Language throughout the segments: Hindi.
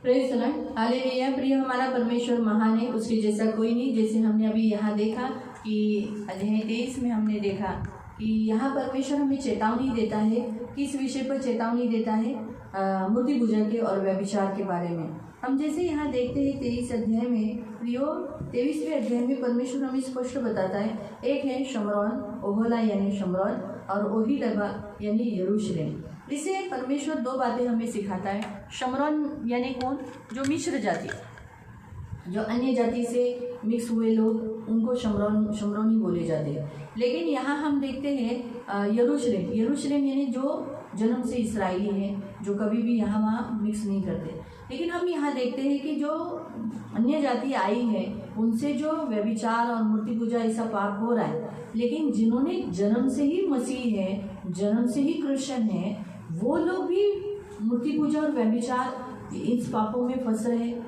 Praise the Lord, hallelujah. प्रिय हमारा परमेश्वर महान है, उसके जैसा कोई नहीं। जैसे हमने अभी यहाँ देखा कि अध्याय 23 में हमने देखा कि यहाँ परमेश्वर हमें चेतावनी देता है। किस विषय पर चेतावनी देता है? मूर्ति पूजा के और व्यभिचार के बारे में। हम जैसे यहाँ देखते हैं 23 अध्याय में, प्रियो 23वें अध्याय में परमेश्वर हमें स्पष्ट बताता है। एक है शमरौन, ओहोला यानी शमरौन, और ओहीलबा यानी यरूशलेम। इसे परमेश्वर दो बातें हमें सिखाता है। शमरौन यानी कौन? जो मिश्र जाति, जो अन्य जाति से मिक्स हुए लोग, उनको शमरौनी बोले जाते हैं। लेकिन यहाँ हम देखते हैं यरूशलेम। यरूशलेम यानी जो जन्म से इसराइली हैं, जो कभी भी यहाँ वहाँ मिक्स नहीं करते। लेकिन हम यहाँ देखते हैं कि जो अन्य जाति आई है, उनसे जो व्यभिचार और मूर्ति पूजा ऐसा पाप हो रहा है। लेकिन जिन्होंने जन्म से ही मसीह है, जन्म से ही क्रिश्चियन है, वो लोग भी मूर्ति पूजा और व्यभिचार इन पापों में फंस रहे हैं।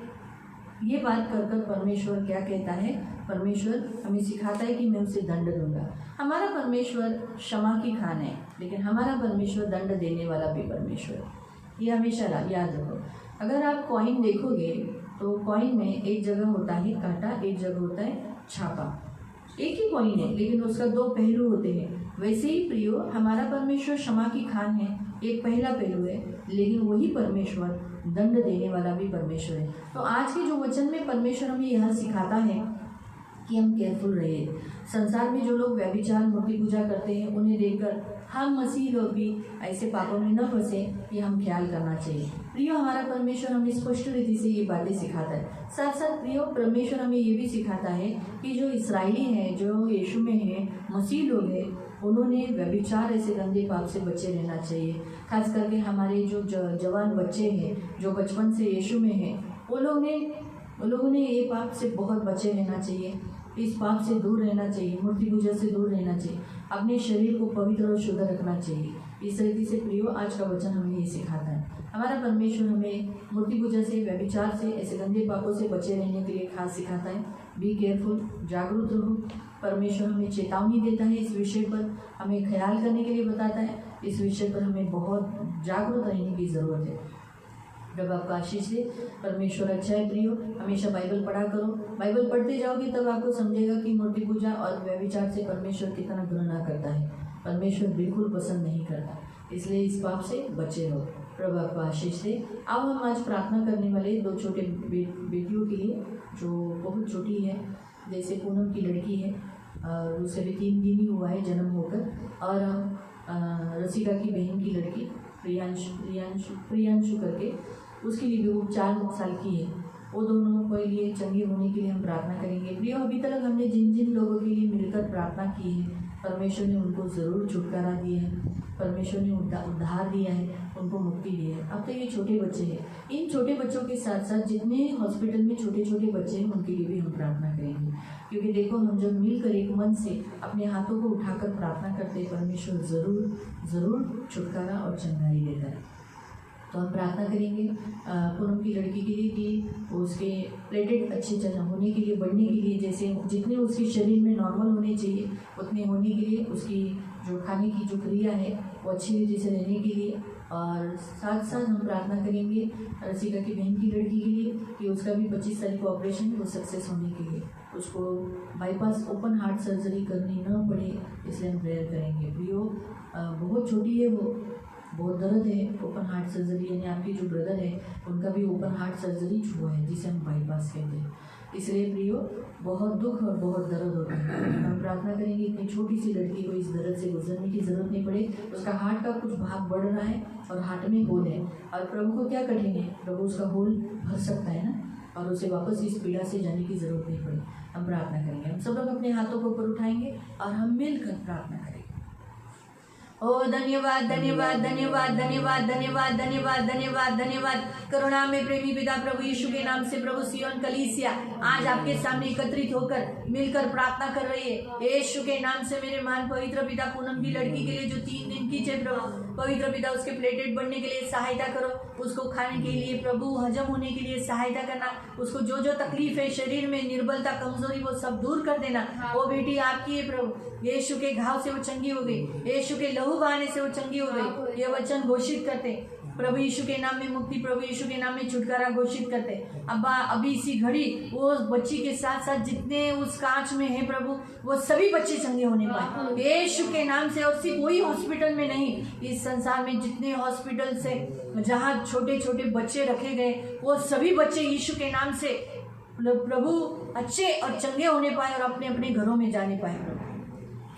ये बात कर कर परमेश्वर क्या कहता है? परमेश्वर हमें सिखाता है कि मैं उसे दंड दूंगा। हमारा परमेश्वर क्षमा की खान है, लेकिन हमारा परमेश्वर दंड देने वाला भी परमेश्वर है। ये हमेशा याद रखो। अगर आप कॉइन देखोगे तो कॉइन में एक जगह होता है कांटा, एक जगह होता है छापा। एक ही कॉइन है, लेकिन उसका दो पहलू होते हैं। वैसे ही प्रियो, हमारा परमेश्वर क्षमा की खान है, एक पहला पहलू है, लेकिन वही परमेश्वर दंड देने वाला भी परमेश्वर है। तो आज के जो वचन में परमेश्वर हमें यह सिखाता है कि हम केयरफुल रहे। संसार में जो लोग व्यभिचार मूर्ति पूजा करते हैं, उन्हें देखकर हम मसीह लोग भी ऐसे पापों में न फंसे, ये हम ख्याल करना चाहिए। प्रियो, हमारा परमेश्वर हमें स्पष्ट रीति से ये बातें सिखाता है। साथ साथ प्रियो, परमेश्वर हमें ये भी सिखाता है कि जो इसराइली हैं, जो यीशु में हैं, मसीह लोग हैं, उन्होंने व्यभिचार ऐसे गंदे पाप से बचे रहना चाहिए। खास करके हमारे जो जवान बच्चे हैं, जो बचपन से यीशु में हैं, उन लोगों ने ये पाप से बहुत बचे रहना चाहिए। इस पाप से दूर रहना चाहिए, मूर्ति पूजा से दूर रहना चाहिए, अपने शरीर को पवित्र और शुद्ध रखना चाहिए। इस रीति से प्रियो, आज का वचन हमें ये सिखाता है। हमारा परमेश्वर हमें मूर्ति पूजा से, व्यभिचार से, ऐसे गंदे पापों से बचे रहने के लिए खास सिखाता है। बी केयरफुल, जागरूक रहो। परमेश्वर हमें चेतावनी देता है, इस विषय पर हमें ख्याल करने के लिए बताता है। इस विषय पर हमें बहुत जागरूक रहने की ज़रूरत है। जब आपका आशीष दे, परमेश्वर अच्छा है प्रियो। हमेशा बाइबल पढ़ा करो। बाइबल पढ़ते जाओगे तब आपको समझेगा कि मूर्ति पूजा और व्यभिचार से परमेश्वर कितना घृणा करता है। परमेश्वर बिल्कुल पसंद नहीं करता, इसलिए इस पाप से बचे रहो। प्रभु आपको आशीष दे। आओ हम आज प्रार्थना करने वाले दो छोटे बेटियों के लिए, जो बहुत छोटी है, जैसे पूनम की लड़की है, उसे भी 3 दिन ही हुआ है जन्म होकर, और रसिका की बहन की लड़की प्रियांशु करके, उसके लिए भी वो 4 साल की है। वो दोनों के लिए चंगे होने के लिए हम प्रार्थना करेंगे। प्रियो, अभी तक हमने जिन जिन लोगों के लिए मिलकर प्रार्थना की है, परमेश्वर ने उनको ज़रूर छुटकारा दिया है, परमेश्वर ने उद्धार दिया है, उनको मुक्ति दी है। अब तो ये छोटे बच्चे हैं। इन छोटे बच्चों के साथ साथ जितने हॉस्पिटल में छोटे छोटे बच्चे हैं, उनके लिए भी हम प्रार्थना करेंगे। क्योंकि देखो, हम जब मिलकर एक मन से अपने हाथों को उठाकर प्रार्थना करते हैं, परमेश्वर ज़रूर छुटकारा और चंगाई देता है। तो हम प्रार्थना करेंगे पूनम की लड़की के लिए कि उसके प्लेटेट अच्छे होने के लिए, बढ़ने के लिए, जैसे जितने उसके शरीर में नॉर्मल होने चाहिए उतने होने के लिए, उसकी जो खाने की जो क्रिया है वो अच्छी रीति से रहने के लिए। और साथ साथ हम प्रार्थना करेंगे रसिका की बहन की लड़की के लिए कि उसका भी 25 तारीख को ऑपरेशन वो सक्सेस होने के लिए, उसको बाईपास ओपन हार्ट सर्जरी करनी न पड़े, इसलिए हम प्रेयर करेंगे। प्रियो, बहुत छोटी है वो, बहुत दर्द है। ओपन हार्ट सर्जरी, यानी आपकी जो ब्रदर है उनका भी ओपन हार्ट सर्जरी हुआ है, जिसे हम बाईपास कहते हैं। इसलिए प्रियो, बहुत दुख और बहुत दर्द होता है। हम प्रार्थना करेंगे इतनी छोटी सी लड़की को इस दर्द से गुजरने की ज़रूरत नहीं पड़े। उसका हार्ट का कुछ भाग बढ़ रहा है और हार्ट में होल है, और प्रभु को क्या कठिन है? प्रभु उसका होल भर सकता है ना, और उसे वापस इस पीड़ा से जाने की ज़रूरत नहीं पड़े। हम प्रार्थना करेंगे। हम सब लोग अपने हाथों को ऊपर उठाएंगे और हम मिलकर प्रार्थना करेंगे। ओ धन्यवाद धन्यवाद धन्यवाद धन्यवाद धन्यवाद धन्यवाद धन्यवाद धन्यवाद। करुणा में प्रेमी पिता प्रभु यीशु के नाम से प्रभु सियोन कलीसिया आज आपके सामने एकत्रित होकर मिलकर प्रार्थना कर रही है। यीशु के नाम से मेरे महान पवित्र पिता, पूनम की लड़की के लिए जो 3 दिन की है प्रभु, पवित्र पिता उसके प्लेटेट बढ़ने के लिए सहायता करो, उसको खाने के लिए प्रभु हजम होने के लिए सहायता करना, उसको जो जो तकलीफ है शरीर में, निर्बलता, कमजोरी, वो सब दूर कर देना। वो बेटी आपकी है प्रभु, यीशु के घाव से वो चंगी हो गई, यीशु के लहू बहाने से वो चंगी हो गई। ये वचन घोषित करते प्रभु यीशु के नाम में मुक्ति, प्रभु यीशु के नाम में छुटकारा घोषित करते। अब्बा अभी इसी घड़ी वो बच्ची के साथ साथ जितने उस कांच में है प्रभु, वो सभी बच्चे चंगे होने पाए यीशु के नाम से। और सिर्फ वही हॉस्पिटल में नहीं, इस संसार में जितने हॉस्पिटल से जहाँ छोटे छोटे बच्चे रखे गए, वो सभी बच्चे यीशु के नाम से प्रभु अच्छे और चंगे होने पाए और अपने अपने घरों में जाने पाए प्रभु।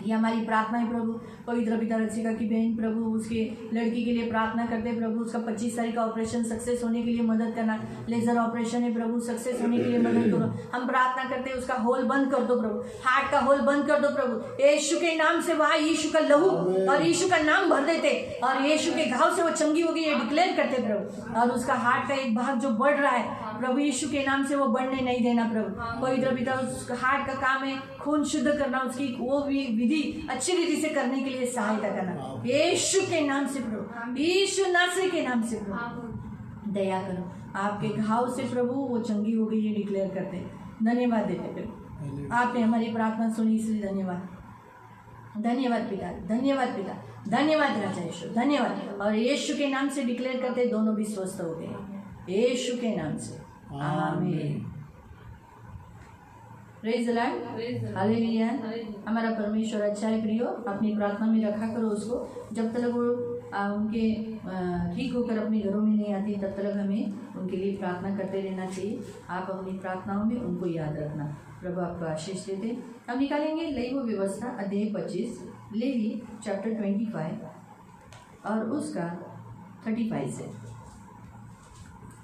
ये हमारी प्रार्थना है प्रभु। पवित्र पिता रसिका की बहन प्रभु, उसके लड़की के लिए प्रार्थना करते हैं प्रभु। उसका 25 तारीख का ऑपरेशन सक्सेस होने के लिए मदद करना। लेजर ऑपरेशन है प्रभु, सक्सेस होने के लिए मदद करो। हम प्रार्थना करते हैं उसका होल बंद कर दो प्रभु, हार्ट का होल बंद कर दो प्रभु। यीशु के नाम से वहाँ यीशु का लहू और यीशु का नाम भर देते और यीशु के घाव से वो चंगी होगी ये डिक्लेयर करते प्रभु। और उसका हार्ट का एक भाग जो बढ़ रहा है प्रभु, यीशु के नाम से वो बढ़ने नहीं देना प्रभु। पवित्र पिता उस हार्ट का काम है खून शुद्ध करना, उसकी वो भी विधि अच्छी रीति से करने के लिए सहायता करना यीशु के नाम से प्रभु, यीशु नासरी के नाम से प्रभु दया करो। आपके घाव से प्रभु वो चंगी हो गई ये डिक्लेयर करते हैं। धन्यवाद देते प्रभु, आपने हमारी प्रार्थना सुनी इसलिए धन्यवाद। धन्यवाद पिता, धन्यवाद पिता, धन्यवाद राजा यीशु, धन्यवाद। और यीशु के नाम से डिक्लेयर करते दोनों भी स्वस्थ हो गए यीशु के नाम से, आमीन। Praise the Lord, hallelujah. हमारा परमेश्वर अच्छा है प्रियो, अपनी प्रार्थना में रखा करो उसको। जब तक वो उनके ठीक होकर अपने घरों में नहीं आती तब तक हमें उनके लिए प्रार्थना करते रहना चाहिए। आप अपनी प्रार्थनाओं में उनको याद रखना। प्रभु आपको आशीष देते। हम निकालेंगे लेवी व्यवस्था अध्याय 25, लेवी चैप्टर 25 और उसका 35 से।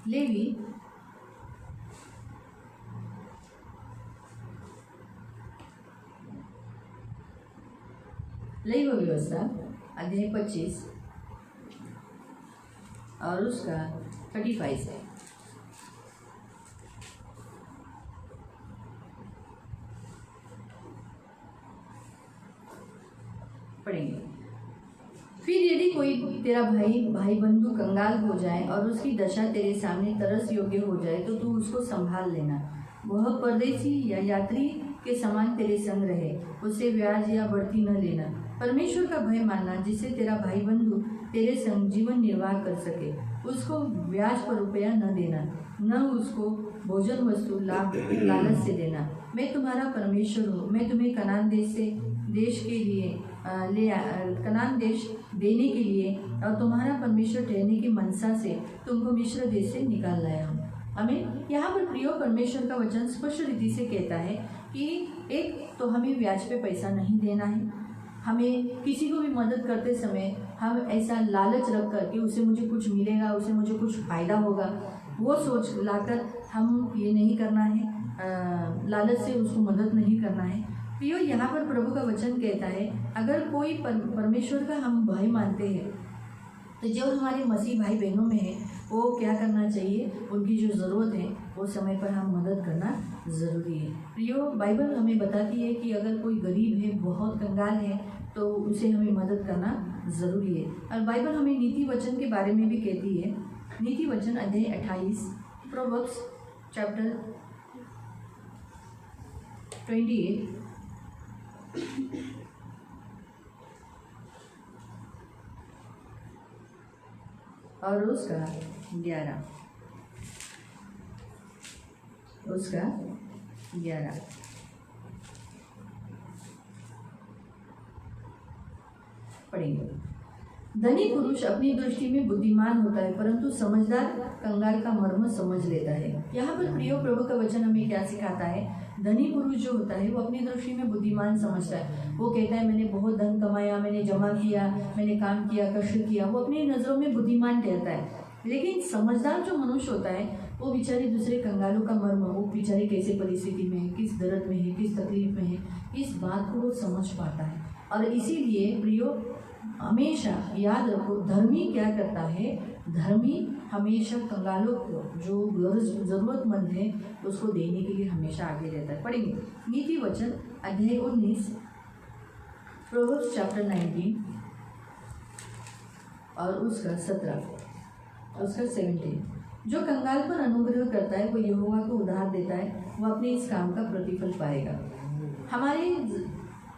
लेवी व्यवस्था अध्याय 25 और उसका 35 है। पढ़ेंगे। फिर यदि कोई तेरा भाई बंधु कंगाल हो जाए और उसकी दशा तेरे सामने तरस योग्य हो जाए तो तू उसको संभाल लेना। वह परदेसी या यात्री के समान तेरे संग रहे, उससे ब्याज या बढ़ती न लेना। परमेश्वर का भय मानना जिससे तेरा भाई बंधु तेरे संग जीवन निर्वाह कर सके। उसको ब्याज पर रुपया न देना, न उसको भोजन वस्तु लालच से देना। मैं तुम्हारा परमेश्वर हूँ। मैं तुम्हें कनान देश के लिए कनान देश देने के लिए और तुम्हारा परमेश्वर ठहरने की मनसा से तुमको मिस्र देश से निकाल लाया हूँ। हमें यहाँ पर प्रियो परमेश्वर का वचन स्पष्ट रीति से कहता है कि एक तो हमें ब्याज पे पैसा नहीं देना है। हमें किसी को भी मदद करते समय हम ऐसा लालच रख कर कि उससे मुझे कुछ मिलेगा, उससे मुझे कुछ फ़ायदा होगा, वो सोच लाकर हम ये नहीं करना है। लालच से उसको मदद नहीं करना है। प्रियो यहाँ पर प्रभु का वचन कहता है अगर कोई परमेश्वर का हम भाई मानते हैं तो जो हमारे मसीह भाई बहनों में है वो क्या करना चाहिए, उनकी जो ज़रूरत है वो समय पर हम मदद करना ज़रूरी है। प्रियो बाइबल हमें बताती है कि अगर कोई गरीब है, बहुत कंगाल है, तो उसे हमें मदद करना ज़रूरी है। और बाइबल हमें नीति वचन के बारे में भी कहती है। नीति वचन अध्याय 28, प्रोवर्ब्स चैप्टर 28 और उसका 11 पढ़ेंगे। धनी पुरुष अपनी दृष्टि में बुद्धिमान होता है परंतु समझदार कंगाल का मर्म समझ लेता है। यहाँ पर प्रियो प्रभु का वचन हमें क्या सिखाता है। धनी पुरुष जो होता है वो अपनी दृष्टि में बुद्धिमान समझता है। वो कहता है मैंने बहुत धन कमाया, मैंने जमा किया, मैंने काम किया, कष्ट किया, वो अपनी नज़रों में बुद्धिमान ठहरता है। लेकिन समझदार जो मनुष्य होता है वो बेचारे दूसरे कंगालों का मर्म, वो बेचारे कैसे परिस्थिति में है, किस दर्द में है, किस तकलीफ में है, इस बात को वो समझ पाता है। और इसीलिए प्रियो हमेशा याद रखो, धर्मी क्या करता है, धर्मी हमेशा कंगालों को जो ज़रूरतमंद है उसको देने के लिए हमेशा आगे रहता है। पढ़ेंगे नीति वचन अध्याय 19, प्रोवर्ब्स चैप्टर 19 और उसका 17, उसका 17। जो कंगाल पर अनुग्रह करता है वो यहोवा को उधार देता है, वो अपने इस काम का प्रतिफल पाएगा। हमारे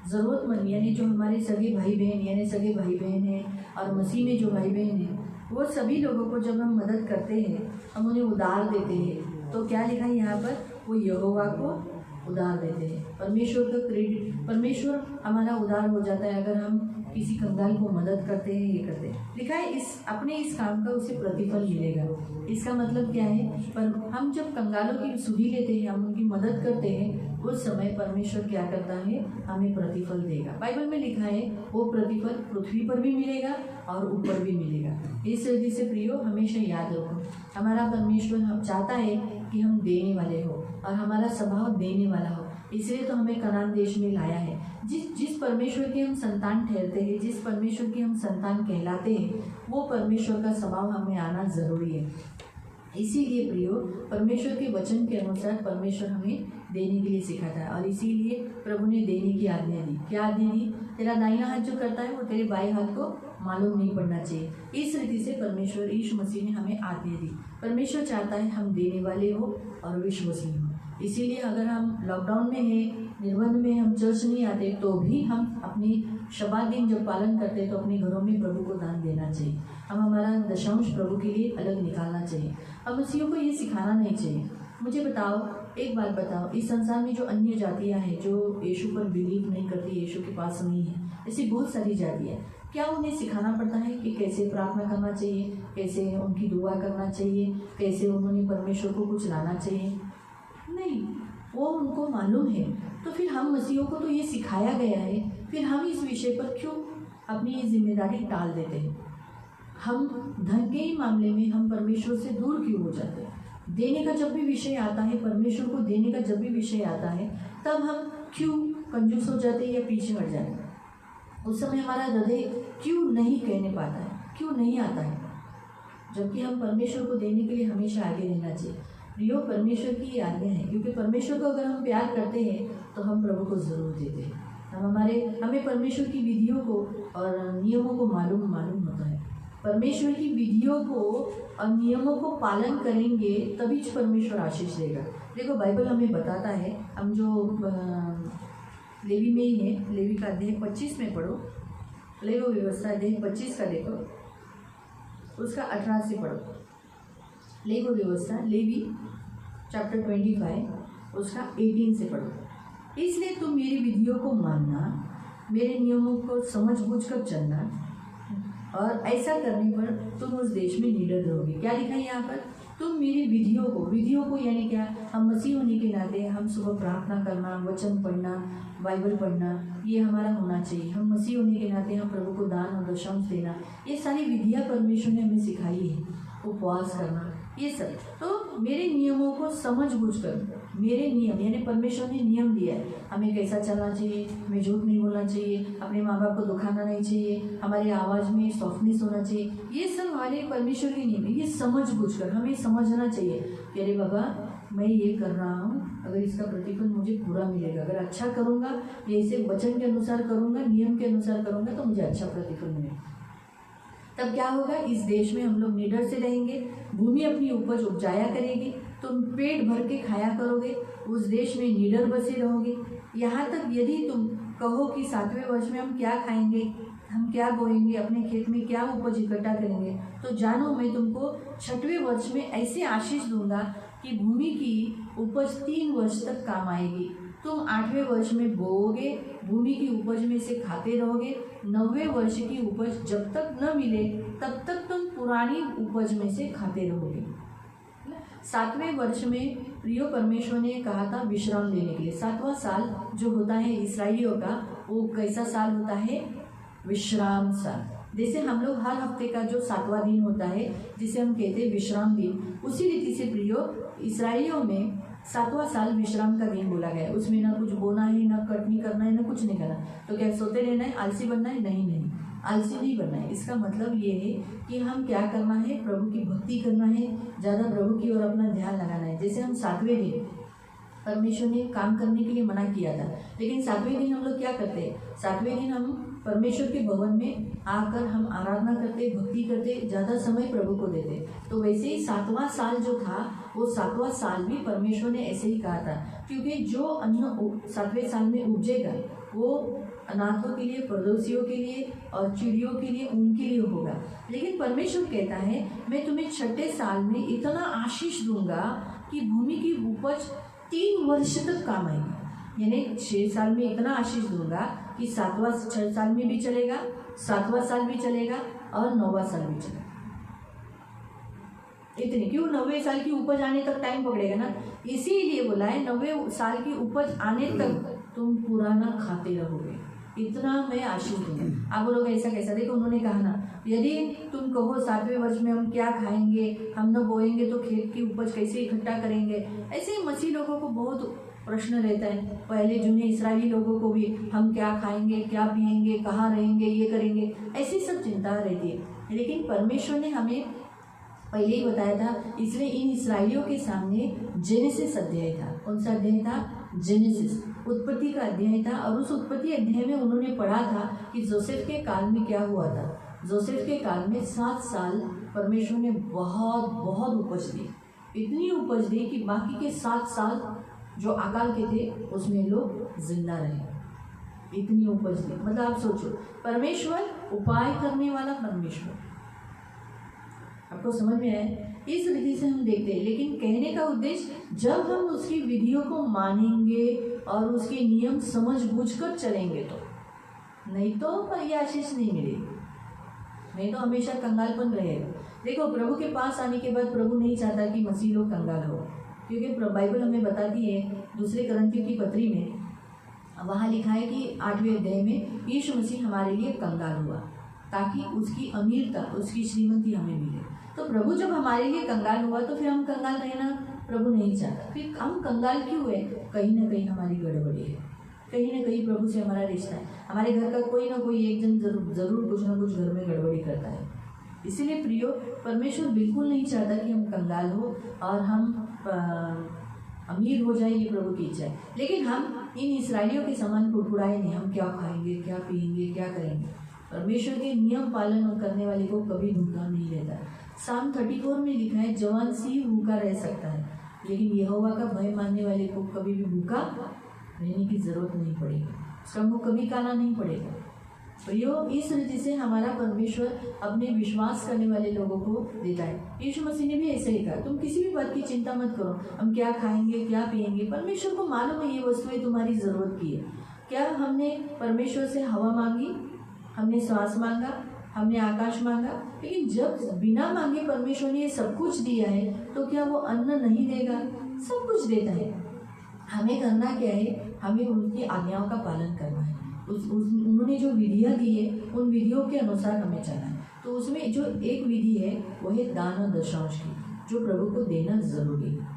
ज़रूरतमंद यानी जो हमारे सगे भाई बहन यानी सगे भाई बहन हैं और मसीह में जो भाई बहन हैं वो सभी लोगों को जब हम मदद करते हैं, हम उन्हें उधार देते हैं, तो क्या लिखा है यहाँ पर, वो यहोवा को उधार देते हैं। परमेश्वर का क्रेडिट, परमेश्वर हमारा उधार हो जाता है अगर हम किसी कंगाल को मदद करते हैं, ये करते हैं। लिखा है अपने इस काम का उसे प्रतिफल मिलेगा। इसका मतलब क्या है, पर हम जब कंगालों की सुधि लेते हैं, हम उनकी मदद करते हैं, उस समय परमेश्वर क्या करता है, हमें प्रतिफल देगा। बाइबल में लिखा है वो प्रतिफल पृथ्वी पर भी मिलेगा और ऊपर भी मिलेगा। इस वजह से प्रियो हमेशा याद रखो, हमारा परमेश्वर हम चाहता है कि हम देने वाले हो और हमारा स्वभाव देने वाला हो। इसलिए तो हमें कनान देश में लाया है। जिस परमेश्वर के हम संतान ठहरते हैं, जिस परमेश्वर के हम संतान कहलाते हैं, वो परमेश्वर का स्वभाव हमें आना जरूरी है। इसीलिए प्रियो परमेश्वर के वचन के अनुसार परमेश्वर हमें देने के लिए सिखाता है और इसीलिए प्रभु ने देने की आज्ञा दी। क्या आज्ञा दी, तेरा दाहिना हाथ जो करता है वो तेरे बाएं हाथ को मालूम नहीं पड़ना चाहिए। इस रीति से परमेश्वर यीशु मसीह ने हमें आज्ञा दी। परमेश्वर चाहता है हम देने वाले हो और विश्वसनीय हो। इसीलिए अगर हम लॉकडाउन में हैं, निर्बंध में हम चर्च नहीं आते, तो भी हम अपनी शब्बात दिन जब पालन करते हैं तो अपने घरों में प्रभु को दान देना चाहिए। हम हमारा दशांश प्रभु के लिए अलग निकालना चाहिए। अब मसीहों को ये सिखाना नहीं चाहिए। मुझे बताओ, एक बात बताओ, इस संसार में जो अन्य जातियाँ हैं जो यीशु पर बिलीव नहीं करती, यीशु के पास नहीं है, ऐसी बहुत सारी जातियाँ, क्या उन्हें सिखाना पड़ता है कि कैसे प्रार्थना करना चाहिए, कैसे उनकी दुआ करना चाहिए, कैसे उन्होंने परमेश्वर को कुछ लाना चाहिए? नहीं, वो उनको मालूम है। तो फिर हम मसीहों को तो ये सिखाया गया है, फिर हम इस विषय पर क्यों अपनी ये जिम्मेदारी टाल देते हैं? हम धन के ही मामले में हम परमेश्वर से दूर क्यों हो जाते हैं? देने का जब भी विषय आता है, परमेश्वर को देने का जब भी विषय आता है, तब हम क्यों कंजूस हो जाते हैं या पीछे हट जाते हैं? उस समय हमारा हृदय क्यों नहीं कहने पाता है, क्यों नहीं आता है, जबकि हम परमेश्वर को देने के लिए हमेशा आगे रहना चाहिए। प्रियो परमेश्वर की आज्ञा है, क्योंकि परमेश्वर को अगर हम प्यार करते हैं तो हम प्रभु को ज़रूर देते हैं। हमें परमेश्वर की विधियों को और नियमों को मालूम होता है। परमेश्वर की विधियों को और नियमों को पालन करेंगे तभी परमेश्वर आशीष देगा। देखो बाइबल हमें बताता है, हम जो लेवी में ही है, लेवी का अध्याय 25 में पढ़ो, लेवी व्यवस्था अध्याय 25 का देखो, उसका 18 से पढ़ो। लेवी व्यवस्था, लेवी चैप्टर 25 उसका 18 से पढ़ो। इसलिए तुम मेरी विधियों को मानना, मेरे नियमों को समझ बूझ कर चलना, और ऐसा करने पर तुम उस देश में निडर रहोगे। क्या लिखा है यहाँ पर? तुम मेरी विधियों को यानी क्या, हम मसीह होने के नाते हम सुबह प्रार्थना करना, वचन पढ़ना, बाइबल पढ़ना, ये हमारा होना चाहिए। हम मसीह होने के नाते हम प्रभु को दान और दशांश देना, ये सारी विधियाँ परमेश्वर ने हमें सिखाई है। उपवास करना, ये सब। तो मेरे नियमों को समझ बूझ कर, मेरे नियम यानी परमेश्वर ने नियम दिया है, हमें कैसा चलना चाहिए, हमें झूठ नहीं बोलना चाहिए, अपने माँ बाप को दुखाना नहीं चाहिए, हमारी आवाज़ में सॉफ्टनेस होना चाहिए, ये सब हमारे परमेश्वर के नियम है। ये समझ बूझ कर हमें समझना चाहिए कि अरे बाबा मैं ये कर रहा हूँ, अगर इसका प्रतिफल मुझे पूरा मिलेगा, अगर अच्छा करूँगा या इसे वचन के अनुसार करूँगा, नियम के अनुसार करूँगा, तो मुझे अच्छा प्रतिफल मिलेगा। तब क्या होगा, इस देश में हम लोग निडर से रहेंगे, भूमि अपनी उपज उपजाया करेगी, तुम पेट भर के खाया करोगे, उस देश में निडर बसे रहोगे। यहाँ तक यदि तुम कहो कि 7वें वर्ष में हम क्या खाएंगे, हम क्या बोएंगे, अपने खेत में क्या उपज इकट्ठा करेंगे, तो जानो मैं तुमको 6वें वर्ष में ऐसे आशीष दूंगा कि भूमि की उपज 3 वर्ष तक काम आएगी। तुम 8वें वर्ष में बोओगे, भूमि की उपज में से खाते रहोगे। 9वें वर्ष की उपज जब तक न मिले तब तक तुम पुरानी उपज में से खाते रहोगे। 7वें वर्ष में प्रियो परमेश्वर ने कहा था विश्राम लेने के लिए। 7वां साल जो होता है इसराइलियों का, वो कैसा साल होता है? विश्राम साल। जैसे हम लोग हर हफ्ते का जो 7वां दिन होता है, जिसे हम कहते हैं विश्राम दिन, उसी रीति से प्रियो इसराइलियों में 7वां साल विश्राम का दिन बोला गया है। उसमें ना कुछ बोना है, ना कटनी करना है, ना कुछ नहीं करना। तो क्या सोते रहना है, आलसी बनना है? नहीं, आलसी नहीं बनना है। इसका मतलब ये है कि हम क्या करना है, प्रभु की भक्ति करना है, ज़्यादा प्रभु की ओर अपना ध्यान लगाना है। जैसे हम 7वें दिन परमेश्वर ने काम करने के लिए मना किया था, लेकिन 7वें दिन हम लोग क्या करते हैं? 7वें दिन हम परमेश्वर के भवन में आकर हम आराधना करते, भक्ति करते, ज़्यादा समय प्रभु को देते। तो वैसे ही 7वां साल जो था, वो 7वां साल भी परमेश्वर ने ऐसे ही कहा था, क्योंकि जो अन्न 7वें साल में उपजेगा वो अनाथों के लिए, परदेशियों के लिए और चिड़ियों के लिए, उनके लिए होगा। लेकिन परमेश्वर कहता है मैं तुम्हें छठे साल में इतना आशीष दूंगा कि भूमि की उपज 3 वर्ष तक काम आएगी। यानी 6 साल में इतना आशीष दूंगा कि 6 साल में भी चलेगा, 7वां साल भी चलेगा और 9वां साल भी चलेगा। इतनी क्यों? 90 साल की उपज आने तक टाइम पकड़ेगा ना, इसीलिए बोला है 90 साल की उपज आने तक तुम पुराना खाते रहोगे, इतना मैं आशीष दूंगा। आप बोलोगे ऐसा कैसा? देखो उन्होंने कहा ना, यदि तुम कहो 7वें वर्ष में हम क्या खाएंगे, हम न बोएंगे तो खेत की उपज कैसे इकट्ठा करेंगे। ऐसे ही मसीह लोगों को बहुत प्रश्न रहता है, पहले जुने इस्राएली लोगों को भी, हम क्या खाएंगे, क्या पिएंगे, कहाँ रहेंगे, ये करेंगे, ऐसी सब चिंता रहती है। लेकिन परमेश्वर ने हमें पहले ही बताया था, इसलिए इन इस्राएलियों के सामने जेनेसिस अध्याय था। कौन सा अध्याय था? जेनेसिस, उत्पत्ति का अध्याय था। और उस उत्पत्ति अध्याय में उन्होंने पढ़ा था कि जोसेफ के काल में क्या हुआ था। जोसेफ के काल में 7 साल परमेश्वर ने बहुत बहुत उपज दी, इतनी उपज दी कि बाकी के 7 साल जो अकाल के थे उसमें लोग जिंदा रहे। इतनी उपज दी, मतलब आप सोचो, परमेश्वर उपाय करने वाला परमेश्वर। आपको समझ में आया? इस विधि से हम देखते हैं। लेकिन कहने का उद्देश्य, जब हम उसकी विधियों को मानेंगे और उसके नियम समझ बूझकर चलेंगे तो, नहीं तो ये आशीष नहीं मिलेगी, नहीं तो हमेशा कंगालपन रहेगा। देखो प्रभु के पास आने के बाद प्रभु नहीं चाहता कि मसीह लोग कंगाल हो, क्योंकि बाइबल हमें बताती है 2 कुरिन्थियों की पत्री में, वहाँ लिखा है कि 8वें अध्याय में यीशु मसीह हमारे लिए कंगाल हुआ ताकि उसकी अमीरता, उसकी श्रीमंती हमें मिले। तो प्रभु जब हमारे लिए कंगाल हुआ तो फिर हम कंगाल रहना प्रभु नहीं चाहता। फिर हम कंगाल क्यों है? कहीं ना कहीं हमारी गड़बड़ी है, कहीं ना कहीं प्रभु से हमारा रिश्ता है। हमारे घर का कोई ना कोई एक जन जरूर कुछ ना कुछ घर में गड़बड़ी करता है। इसीलिए प्रियो, परमेश्वर बिल्कुल नहीं चाहता कि हम कंगाल हो और हम अमीर हो जाए, ये प्रभु की इच्छा है। लेकिन हम इन इस्राएलियों के समान कुड़कुड़ाए नहीं, हम क्या खाएंगे, क्या पिएंगे, क्या करेंगे। परमेश्वर के नियम पालन करने वाले को कभी भूखा नहीं रहता। साम 34 में लिखा है, जवान सिंह भूखा रह सकता है, लेकिन यहोवा का भय मानने वाले को कभी भी भूखा रहने की जरूरत नहीं पड़ेगी, उसका मुँह कभी काला नहीं पड़ेगा। प्रियो, इस रीति से हमारा परमेश्वर अपने विश्वास करने वाले लोगों को देता है। यीशु मसीह ने भी ऐसे ही कहा, तुम किसी भी बात की चिंता मत करो, हम क्या खाएंगे, क्या पिएंगे। परमेश्वर को मालूम है ये वस्तुएं तुम्हारी ज़रूरत की है। क्या हमने परमेश्वर से हवा मांगी, हमने श्वास मांगा, हमने आकाश मांगा, लेकिन जब बिना मांगे परमेश्वर ने ये सब कुछ दिया है तो क्या वो अन्न नहीं देगा? सब कुछ देता है। हमें करना क्या है? हमें उनकी आज्ञाओं का पालन करना है। उन्होंने जो विधियाँ दी है उन विधियों के अनुसार हमें चलना है। तो उसमें जो एक विधि है वो है दान और दशांश की, जो प्रभु को देना जरूरी है।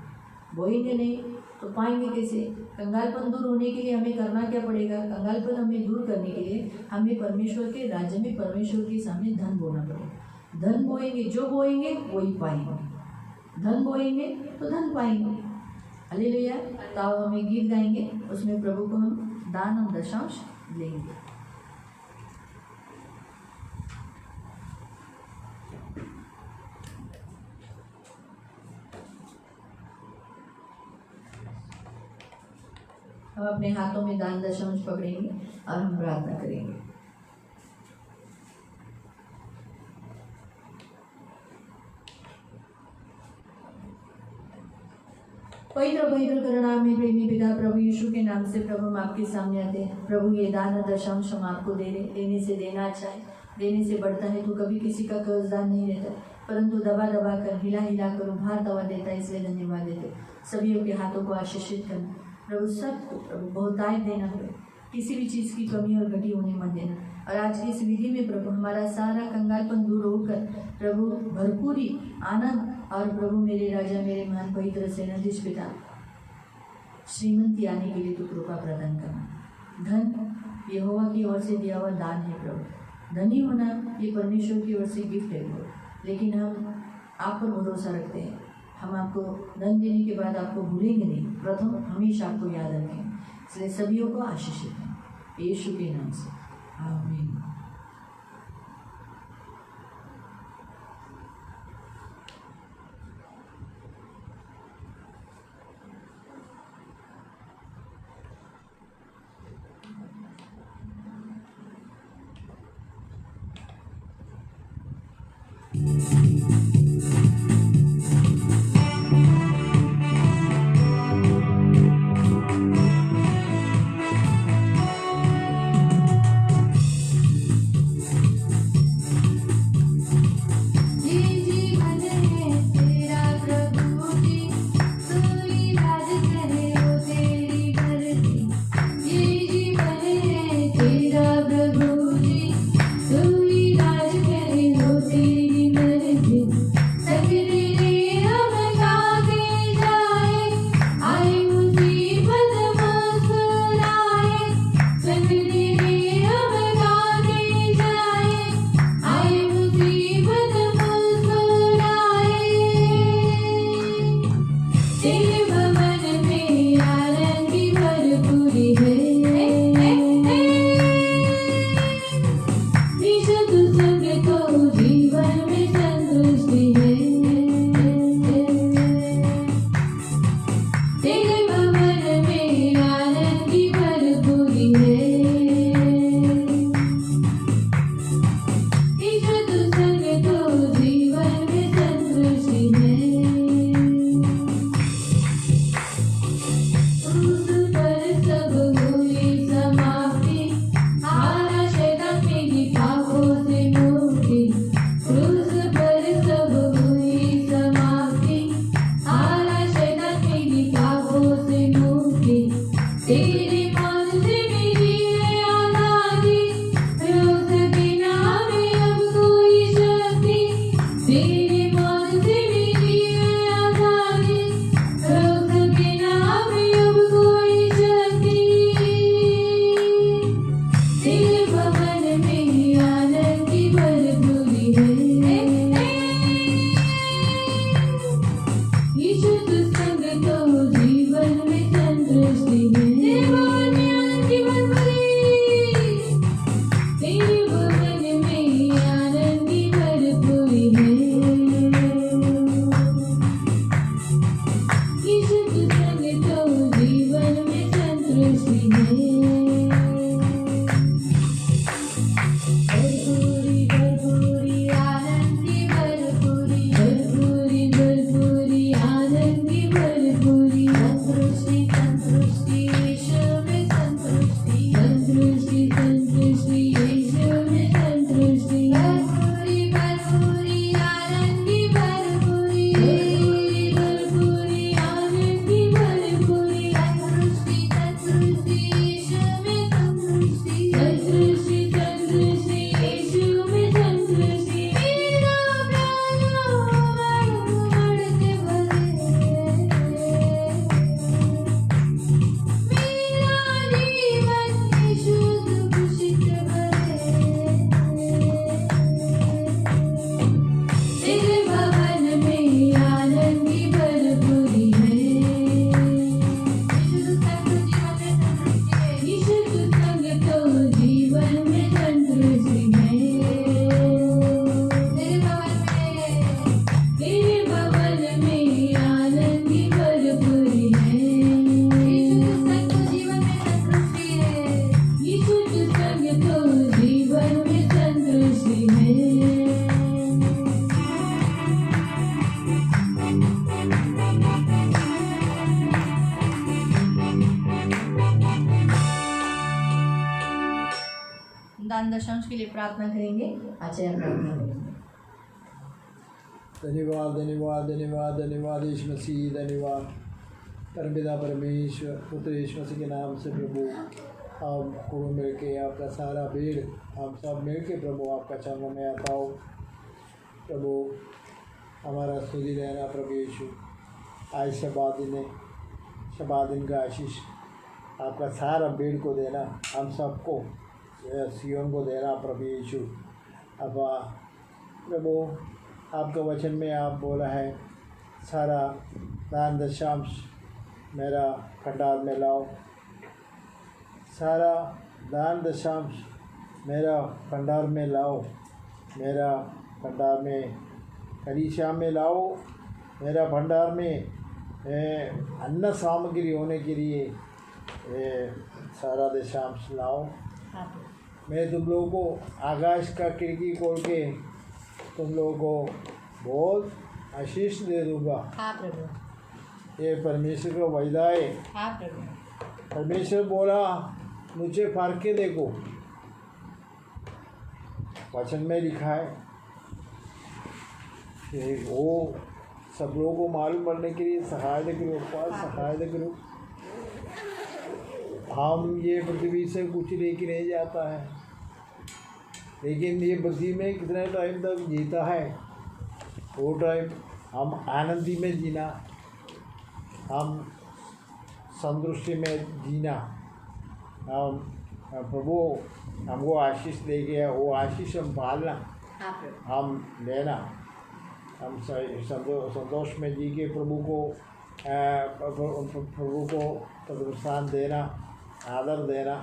बोएंगे नहीं तो पाएंगे कैसे? कंगालपन दूर होने के लिए हमें करना क्या पड़ेगा? कंगालपन हमें दूर करने के लिए हमें परमेश्वर के राज्य में परमेश्वर के सामने धन बोना पड़ेगा। धन बोएंगे, जो बोएंगे वही पाएंगे। धन बोएंगे तो धन पाएंगे। हालेलुया। तो हमें गीत गाएंगे, उसमें प्रभु को हम दान और दशांश लेंगे। हम अपने हाथों में दान दशांश पकड़ेंगे और हम प्रार्थना करेंगे। पवित्र करुणामय प्रेमी पिता, प्रभु यीशु के नाम से प्रभु हम आपके सामने आते हैं। प्रभु ये दान और दशांश हम आपको दे रहे। देने से देना अच्छा है, देने से बढ़ता है। तो कभी किसी का कर्जदार नहीं रहता, परंतु दबा दबा कर, हिला हिला कर उभार दवा देता है, इसलिए धन्यवाद देते। सभी के हाथों को आशीषित करना प्रभु, सबको प्रभु बहुतायत देना प्रभु, किसी भी चीज़ की कमी और घटी होने मत देना। और आज की इस विधि में प्रभु हमारा सारा कंगालपन दूर होकर प्रभु भरपूरी आनंद और प्रभु मेरे राजा, मेरे महान पवित्र सेनाधीश पिता, श्रीमंती आने के लिए तो कृपा प्रदान करना। धन यहोवा की ओर से दिया हुआ दान है प्रभु, धनी होना ये परमेश्वर की ओर से गिफ्ट है प्रभु। लेकिन हम आप पर भरोसा रखते हैं। हम आपको धन देने के बाद आपको भूलेंगे नहीं, प्रथम हमेशा आपको याद रखेंगे। इसलिए सभी को आशीषित हैं यीशु के नाम से, आमीन। दान दशांश के लिए प्रार्थना करेंगे। आचार्य प्रार्थना करेंगे। धन्यवाद धन्यवाद धन्यवाद धन्यवाद यीशु मसीह, धन्यवाद परमपिता परमेश्वर पुत्र यीशु मसीह के नाम से प्रभु, हम पूर्ण मिल के आपका सारा भीड़ हम सब मिल के प्रभु आपका चरणों में आता हो। प्रभु हमारा स्तुति रहना प्रभु यीशु, आज शबा दिन का आशीष आपका सारा भीड़ को देना, हम सबको सियोन को देना प्रभु यीशु। अब प्रभु आपका वचन में आप बोला है, सारा दान दशांश मेरा भंडार में लाओ, सारा दान दशांश मेरा भंडार में लाओ, मेरा भंडार में कलीसिया में लाओ, मेरा भंडार में अन्न सामग्री होने के लिए सारा दशांश लाओ। मैं तुम लोगों को आकाश का खिड़की खोल के तुम लोगों को बहुत आशीष दे दूँगा। हाँ प्रभु। ये परमेश्वर का वायदा है। हाँ प्रभु। परमेश्वर बोला मुझे फाड़ के देखो, वचन में लिखा है कि वो सब लोगों को मालूम पड़ने के लिए सहायता करो, सहायता करो। हम ये पृथ्वी से कुछ लेके नहीं जाता है, लेकिन ये पृथ्वी में कितने टाइम तक जीता है, वो टाइम हम आनंदी में जीना, हम संतुष्टि में जीना। हम प्रभु हमको आशीष दे गया, वो आशीष हम पालना, हम लेना, हम संतोष में जी के प्रभु को प्रोत्साहन देना, आदर देना।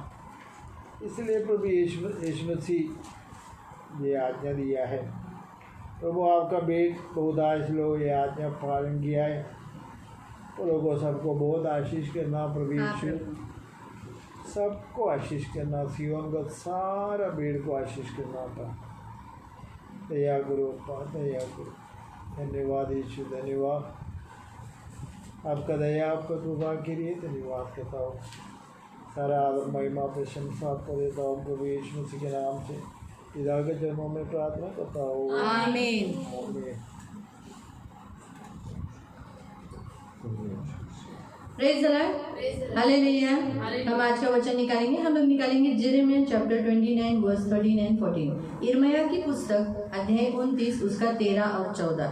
इसलिए प्रभु यीशु मसीह ये आज्ञा दिया है। प्रभु आपका बेट बहुत आज लोग ये आज्ञा पालन किया है, तो लोगों सबको बहुत आशीष करना। प्रभु यीशु सबको आशीष करना, सियोन का सारा भीड़ को आशीष करना था। दया करो, दया करो। धन्यवाद यीशु, धन्यवाद आपका दया, आपका कृपा के लिए धन्यवाद करता हूँ। सारा आदर महिमा प्रशंसा आपको देता हूँ प्रभु यीशु मसीह के नाम से पिता के चरणों में प्रार्थना करता हूँ। आमीन। Praise the Lord, hallelujah. हम आज का वचन निकालेंगे। हम लोग निकालेंगे यिर्मयाह चैप्टर 29 वर्स 13 एंड 14। यिर्मयाह की पुस्तक अध्याय 29 उसका 13 और 14।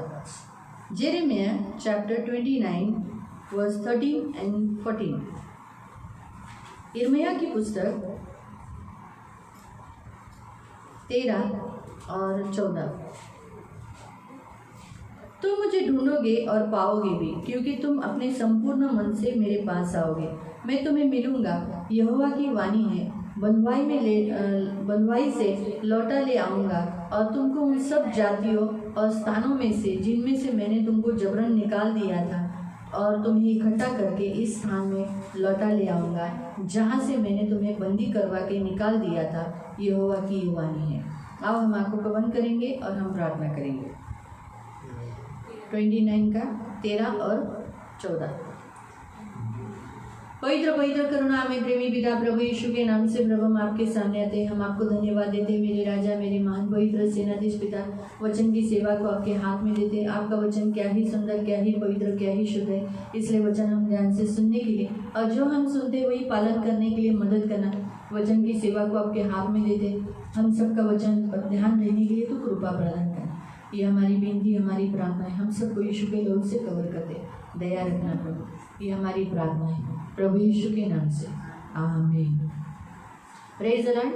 यिर्मयाह चैप्टर 29 वर्स 13 एंड 14। यिर्मयाह की पुस्तक 13 और 14। तुम मुझे ढूंढोगे और पाओगे भी, क्योंकि तुम अपने संपूर्ण मन से मेरे पास आओगे। मैं तुम्हें मिलूंगा, यहोवा की वाणी है। बंधुआई से लौटा ले आऊँगा और तुमको उन सब जातियों और स्थानों में से जिनमें से मैंने तुमको जबरन निकाल दिया था, और तुम्हें इकट्ठा करके इस स्थान में लौटा ले आऊँगा जहाँ से मैंने तुम्हें बंदी करवा के निकाल दिया था। यहोवा की वाणी है। अब हम आंखों को बंद करेंगे और हम प्रार्थना करेंगे। 29 का 13 और 14। पवित्र पवित्र करुणा में प्रेमी पिता प्रभु यीशु के नाम से प्रभु हम आपके सामने आते हैं। हम आपको धन्यवाद देते हैं मेरे राजा, मेरे महान पवित्र सेनाधीश पिता। वचन की सेवा को आपके हाथ में देते हैं। आपका वचन क्या ही सुंदर, क्या ही पवित्र, क्या ही शुद्ध है। इसलिए वचन हम ध्यान से सुनने के लिए और जो हम सुनते हैं वही पालन करने के लिए मदद करना। वचन की सेवा को आपके हाथ में देते हम सबका वचन पर ध्यान देने के लिए तो कृपा प्रदान करना। ये हमारी बेनती, हमारी प्रार्थना है। हम सबको यीशु के लोग से कवर करते, दया रखना प्रभु। ये हमारी प्रार्थना है प्रभु यीशु के नाम से, आमीन। Praise the Lord,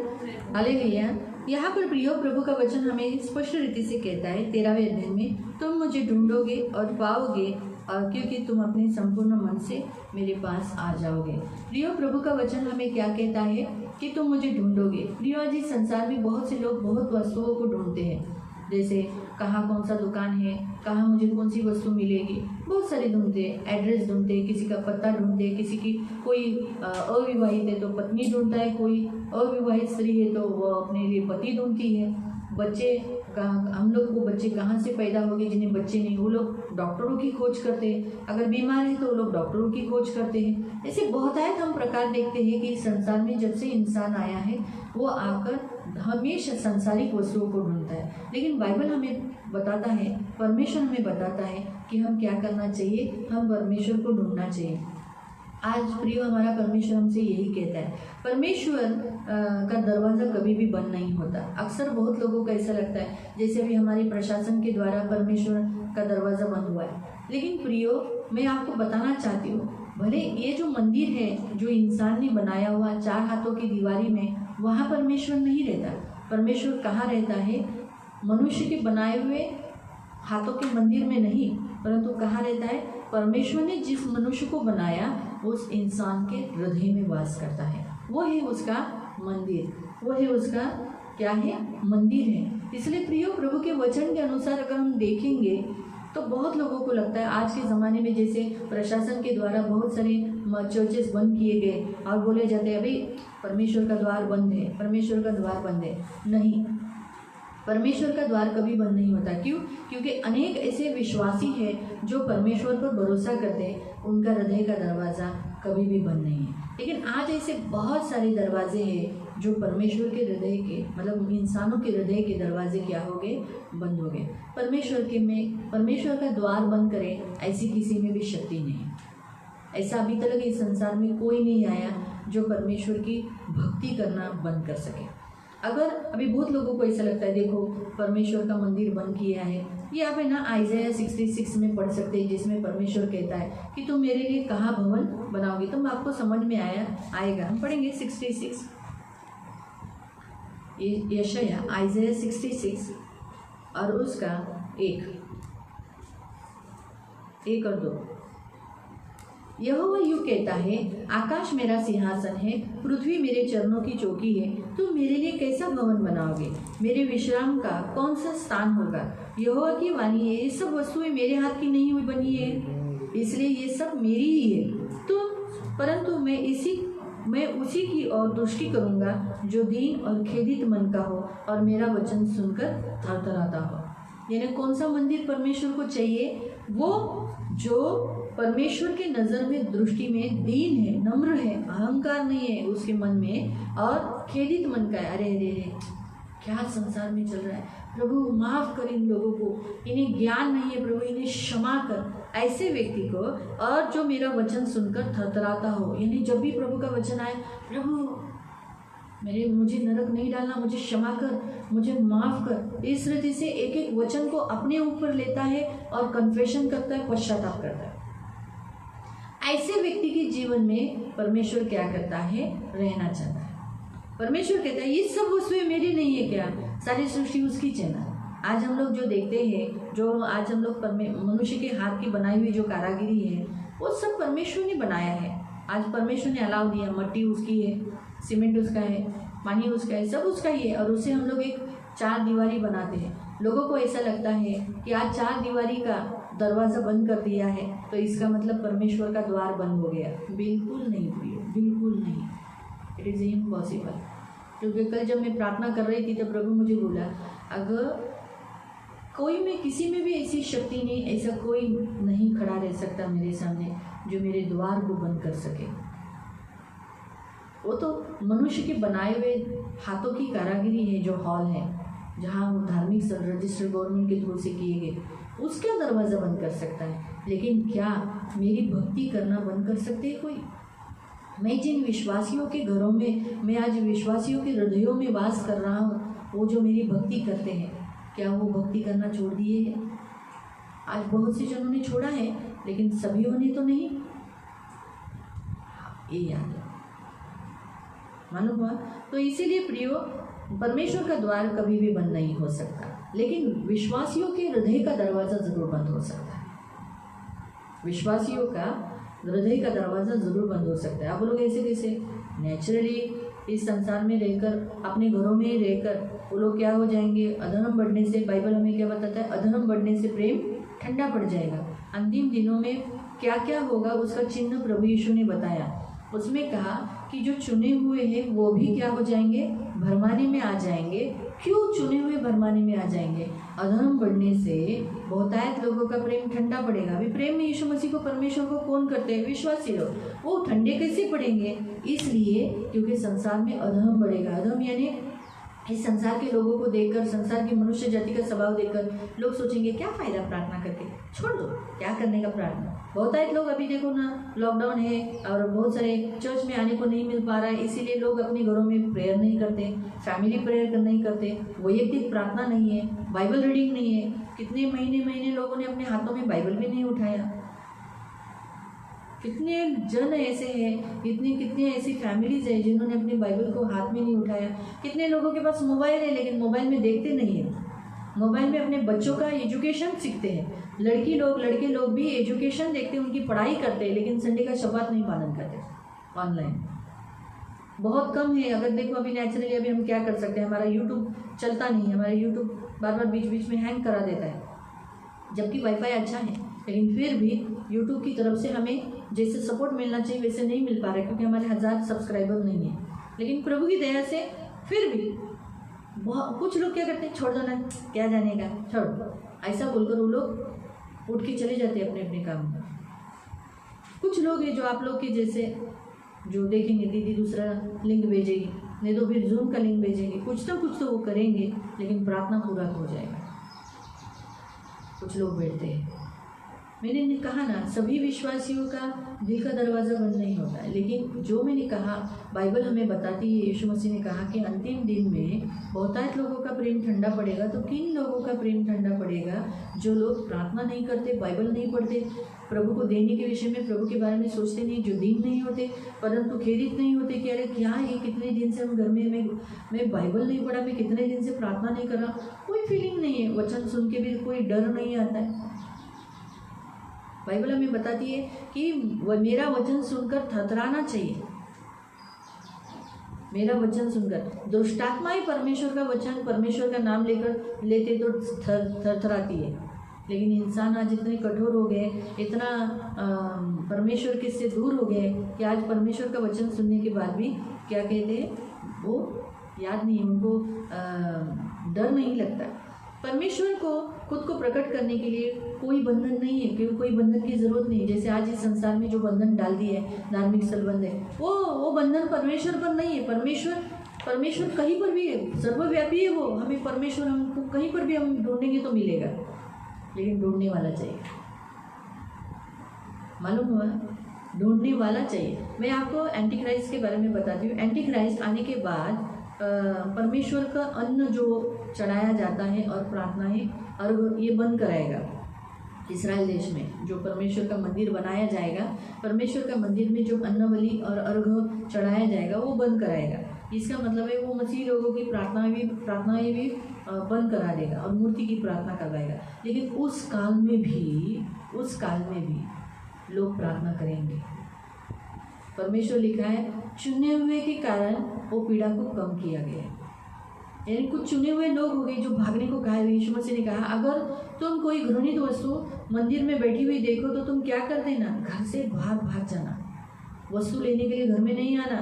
hallelujah. यहाँ पर प्रियो प्रभु का वचन हमें स्पष्ट रीति से कहता है 13वें अध्याय में, तुम मुझे ढूंढोगे और पाओगे, और क्योंकि तुम अपने संपूर्ण मन से मेरे पास आ जाओगे। प्रियो प्रभु का वचन हमें क्या कहता है कि तुम मुझे ढूंढोगे। प्रियो आज इस संसार में बहुत से लोग बहुत वस्तुओं को ढूंढते हैं, जैसे कहाँ कौन सा दुकान है, कहाँ मुझे कौन सी वस्तु मिलेगी, बहुत सारे ढूंढते हैं। एड्रेस ढूंढते हैं, किसी का पता ढूंढते हैं, किसी की कोई अविवाहित है तो पत्नी ढूंढता है, कोई अविवाहित स्त्री है तो वह अपने लिए पति ढूंढती है। बच्चे कहाँ, हम लोग को बच्चे कहाँ से पैदा हो गए, जिन्हें बच्चे नहीं वो लोग डॉक्टरों की खोज करते हैं। अगर बीमार है तो वो लोग डॉक्टरों की खोज करते हैं। ऐसे बहुत आए हम प्रकार देखते हैं कि इस संसार में जब से इंसान आया है वो आकर हमेशा सांसारिक वस्तुओं को ढूंढता है। लेकिन बाइबल हमें बताता है, परमेश्वर हमें बताता है कि हम क्या करना चाहिए, हम परमेश्वर को ढूंढना चाहिए। आज प्रियो हमारा परमेश्वर हमसे यही कहता है। परमेश्वर का दरवाज़ा कभी भी बंद नहीं होता। अक्सर बहुत लोगों को ऐसा लगता है जैसे अभी हमारे प्रशासन के द्वारा परमेश्वर का दरवाज़ा बंद हुआ है। लेकिन प्रियो मैं आपको बताना चाहती हूँ, भले ये जो मंदिर है जो इंसान ने बनाया हुआ 4 हाथों की दीवारी में, वहाँ परमेश्वर नहीं रहता। परमेश्वर कहाँ रहता है? मनुष्य के बनाए हुए हाथों के मंदिर में नहीं, परंतु कहाँ रहता है? परमेश्वर ने जिस मनुष्य को बनाया उस इंसान के हृदय में वास करता है। वो है उसका मंदिर, वो है उसका क्या है? मंदिर है। इसलिए प्रियो प्रभु के वचन के अनुसार अगर हम देखेंगे तो बहुत लोगों को लगता है आज के ज़माने में जैसे प्रशासन के द्वारा बहुत सारे चर्चेस बंद किए गए और बोले जाते हैं अभी परमेश्वर का द्वार बंद है, परमेश्वर का द्वार बंद है। नहीं, परमेश्वर का द्वार कभी बंद नहीं होता। क्यों? क्योंकि अनेक ऐसे विश्वासी हैं जो परमेश्वर पर भरोसा करते हैं, उनका हृदय का दरवाज़ा कभी भी बंद नहीं है। लेकिन आज ऐसे बहुत सारे दरवाजे हैं जो परमेश्वर के हृदय के, मतलब इंसानों के हृदय के दरवाजे क्या हो गए? बंद हो गए। परमेश्वर का द्वार बंद करें ऐसी किसी में भी शक्ति नहीं है। ऐसा अभी तक इस संसार में कोई नहीं आया जो परमेश्वर की भक्ति करना बंद कर सके। अगर अभी बहुत लोगों को ऐसा लगता है, देखो परमेश्वर का मंदिर बंद किया है, ये आप है ना आइज़ाया 66 में पढ़ सकते हैं, जिसमें परमेश्वर कहता है कि तुम मेरे लिए कहाँ भवन बनाओगे। तुम आपको समझ में आएगा। हम पढ़ेंगे 66, यशाया आइज़ाया 66 और उसका 1 और 2। यहोवा यूँ कहता है, आकाश मेरा सिंहासन है, पृथ्वी मेरे चरणों की चौकी है। तुम मेरे लिए कैसा भवन बनाओगे? मेरे विश्राम का कौन सा स्थान होगा? यहोवा की वाणी है, ये सब वस्तुएं मेरे हाथ की नहीं हुई बनी है, इसलिए ये सब मेरी ही है। परंतु मैं उसी की ओर दृष्टि करूँगा जो दीन और खेदित मन का हो और मेरा वचन सुनकर थरथराता हो। यानी कौन सा मंदिर परमेश्वर को चाहिए? वो जो परमेश्वर के नज़र में दृष्टि में दीन है, नम्र है, अहंकार नहीं है उसके मन में, और खेदित मन का है। अरे अरे अरे क्या संसार में चल रहा है, प्रभु माफ़ कर इन लोगों को, इन्हें ज्ञान नहीं है प्रभु, इन्हें क्षमा कर। ऐसे व्यक्ति को, और जो मेरा वचन सुनकर थरथराता हो, यानी जब भी प्रभु का वचन आए, प्रभु मुझे नरक नहीं डालना, मुझे क्षमा कर, मुझे माफ़ कर, इस रीति से एक एक वचन को अपने ऊपर लेता है और कन्फेशन करता है, पश्चाताप करता है। ऐसे व्यक्ति के जीवन में परमेश्वर क्या करता है? रहना चाहता है। परमेश्वर कहता है ये सब वस्तुएं मेरी नहीं है क्या? सारी सृष्टि उसकी चैनल। आज हम लोग जो देखते हैं, जो आज हम लोग मनुष्य के हाथ की बनाई हुई जो कारागिरी है, वो सब परमेश्वर ने बनाया है। आज परमेश्वर ने अलाव दिया, मट्टी उसकी है, सीमेंट उसका है, पानी उसका है, सब उसका ही है, और उससे हम लोग एक चार दीवारी बनाते हैं। लोगों को ऐसा लगता है कि आज चार दीवारी का दरवाज़ा बंद कर दिया है तो इसका मतलब परमेश्वर का द्वार बंद हो गया। बिल्कुल नहीं प्रिय, बिल्कुल नहीं। It is impossible. क्योंकि कल जब मैं प्रार्थना कर रही थी तो प्रभु मुझे बोला, अगर कोई में किसी में भी ऐसी शक्ति नहीं, ऐसा कोई नहीं खड़ा रह सकता मेरे सामने जो मेरे द्वार को बंद कर सके। वो तो मनुष्य के बनाए हुए हाथों की कारागिरी है, जो हॉल है, जहाँ वो धार्मिक रजिस्टर गवर्नमेंट के थ्रू से किए गए, उसका दरवाज़ा बंद कर सकता है। लेकिन क्या मेरी भक्ति करना बंद कर सकते हैं कोई? मैं जिन विश्वासियों के घरों में, मैं आज विश्वासियों के हृदयों में वास कर रहा हूँ, वो जो मेरी भक्ति करते हैं, क्या वो भक्ति करना छोड़ दिए हैं? आज बहुत से जनों ने छोड़ा है, लेकिन सभीयों ने तो नहीं। ये याद है, मालूम हुआ? तो इसीलिए प्रियो, परमेश्वर का द्वार कभी भी बंद नहीं हो सकता, लेकिन विश्वासियों के हृदय का दरवाज़ा ज़रूर बंद हो सकता है। विश्वासियों का हृदय का दरवाज़ा ज़रूर बंद हो सकता है। आप लोग ऐसे कैसे नेचुरली इस संसार में रहकर, अपने घरों में रहकर, वो लोग क्या हो जाएंगे? अधर्म बढ़ने से, बाइबल हमें क्या बताता है? अधर्म बढ़ने से प्रेम ठंडा पड़ जाएगा। अंतिम दिनों में क्या क्या होगा उसका चिन्ह प्रभु यीशु ने बताया। उसमें कहा कि जो चुने हुए हैं वो भी क्या हो जाएंगे? भरमाने में आ जाएंगे। क्यों चुने हुए भरमाने में आ जाएंगे? अधर्म बढ़ने से बहुतायत लोगों का प्रेम ठंडा पड़ेगा। अभी प्रेम में यीशु मसीह को, परमेश्वर को कौन करते हैं? विश्वासी लोग। वो ठंडे कैसे पड़ेंगे? इसलिए क्योंकि संसार में अधर्म बढ़ेगा। अधर्म यानी इस संसार के लोगों को देखकर, संसार की मनुष्य जाति का स्वभाव देखकर लोग सोचेंगे क्या फ़ायदा प्रार्थना करके, छोड़ दो, क्या करने का प्रार्थना। बहुतायत लोग अभी देखो ना, लॉकडाउन है और बहुत सारे चर्च में आने को नहीं मिल पा रहा है, इसीलिए लोग अपने घरों में प्रेयर नहीं करते, फैमिली प्रेयर नहीं करते, वैयक्तिक प्रार्थना नहीं है, बाइबल रीडिंग नहीं है। कितने महीने लोगों ने अपने हाथों में बाइबल भी नहीं उठाया। कितने जन ऐसे हैं, कितनी ऐसी फैमिलीज हैं जिन्होंने अपने बाइबल को हाथ में नहीं उठाया। कितने लोगों के पास मोबाइल है लेकिन मोबाइल में देखते नहीं हैं। मोबाइल में अपने बच्चों का एजुकेशन सीखते हैं। लड़के लोग भी एजुकेशन देखते हैं, उनकी पढ़ाई करते हैं, लेकिन संडे का शब्बात नहीं पालन करते। ऑनलाइन बहुत कम है। अगर देखो अभी नेचुरली अभी हम क्या कर सकते हैं, हमारा यूट्यूब चलता नहीं है, हमारा यूट्यूब बार बीच में हैंग करा देता है, जबकि वाईफाई अच्छा है, लेकिन फिर भी यूट्यूब की तरफ से हमें जैसे सपोर्ट मिलना चाहिए वैसे नहीं मिल पा रहा है, क्योंकि हमारे 1000 सब्सक्राइबर नहीं है। लेकिन प्रभु की दया से फिर भी कुछ लोग क्या करते हैं, छोड़ दो ना, क्या जानेगा, छोड़, ऐसा बोलकर वो लोग उठ के चले जाते हैं अपने अपने काम में। कुछ लोग हैं जो आप लोग के जैसे, जो देखेंगे दीदी दूसरा लिंक भेजेगी, नहीं तो फिर जूम का लिंक भेजेंगे, कुछ तो वो करेंगे, लेकिन प्रार्थना पूरा हो जाएगा। कुछ लोग बैठते हैं, मैंने कहा ना, सभी विश्वासियों का दिल का दरवाज़ा बंद नहीं होता है, लेकिन जो मैंने कहा बाइबल हमें बताती है, यीशु मसीह ने कहा कि अंतिम दिन में बहुतायत लोगों का प्रेम ठंडा पड़ेगा। तो किन लोगों का प्रेम ठंडा पड़ेगा? जो लोग प्रार्थना नहीं करते, बाइबल नहीं पढ़ते, प्रभु को देने के विषय में, प्रभु के बारे में सोचते नहीं, जो दीन नहीं होते, परंतु खेदित नहीं होते कि अरे क्या है, कितने दिन से हम घर में, मैं बाइबल नहीं पढ़ा, मैं कितने दिन से प्रार्थना नहीं कर रहा, कोई फीलिंग नहीं है, वचन सुन के भी कोई डर नहीं आता है। बाइबल हमें बताती है कि मेरा वचन सुनकर थरथराना चाहिए। मेरा वचन सुनकर दुष्टात्माएं परमेश्वर का वचन, परमेश्वर का नाम लेकर लेते तो थरथराती है, लेकिन इंसान आज इतने कठोर हो गए, इतना परमेश्वर के से दूर हो गए कि आज परमेश्वर का वचन सुनने के बाद भी क्या कहते हैं, वो याद नहीं, उनको डर नहीं लगता। परमेश्वर को खुद को प्रकट करने के लिए कोई बंधन नहीं है, क्योंकि कोई बंधन की ज़रूरत नहीं है। जैसे आज इस संसार में जो बंधन डाल दिए है, धार्मिक संबंध है, वो बंधन परमेश्वर पर नहीं है। परमेश्वर कहीं पर भी है, सर्वव्यापी है वो। हमें परमेश्वर, हमको कहीं पर भी हम ढूंढेंगे तो मिलेगा, लेकिन ढूंढने वाला चाहिए। मालूम हुआ, ढूंढने वाला चाहिए। मैं आपको एंटी क्राइस्ट के बारे में बताती हूँ। एंटी क्राइस्ट आने के बाद परमेश्वर का अन्न जो चढ़ाया जाता है और प्रार्थनाएं, और ये बंद कराएगा इस्राएल देश में। जो परमेश्वर का मंदिर बनाया जाएगा, परमेश्वर का मंदिर में जो अन्न बलि और अर्घ चढ़ाया जाएगा वो बंद कराएगा। इसका मतलब है वो मसीह लोगों की प्रार्थनाएं भी बंद करा देगा और मूर्ति की प्रार्थना करवाएगा। लेकिन उस काल में भी लोग प्रार्थना करेंगे। परमेश्वर लिखा है, चुने हुए के कारण वो पीड़ा को कम किया गया है। यानी कुछ चुने हुए लोग हो गए जो भागने को कहा है। यीशु मसीह ने कहा, अगर तुम कोई घृणित वस्तु मंदिर में बैठी हुई देखो तो तुम क्या कर देना, घर से भाग जाना। वस्तु लेने के लिए घर में नहीं आना,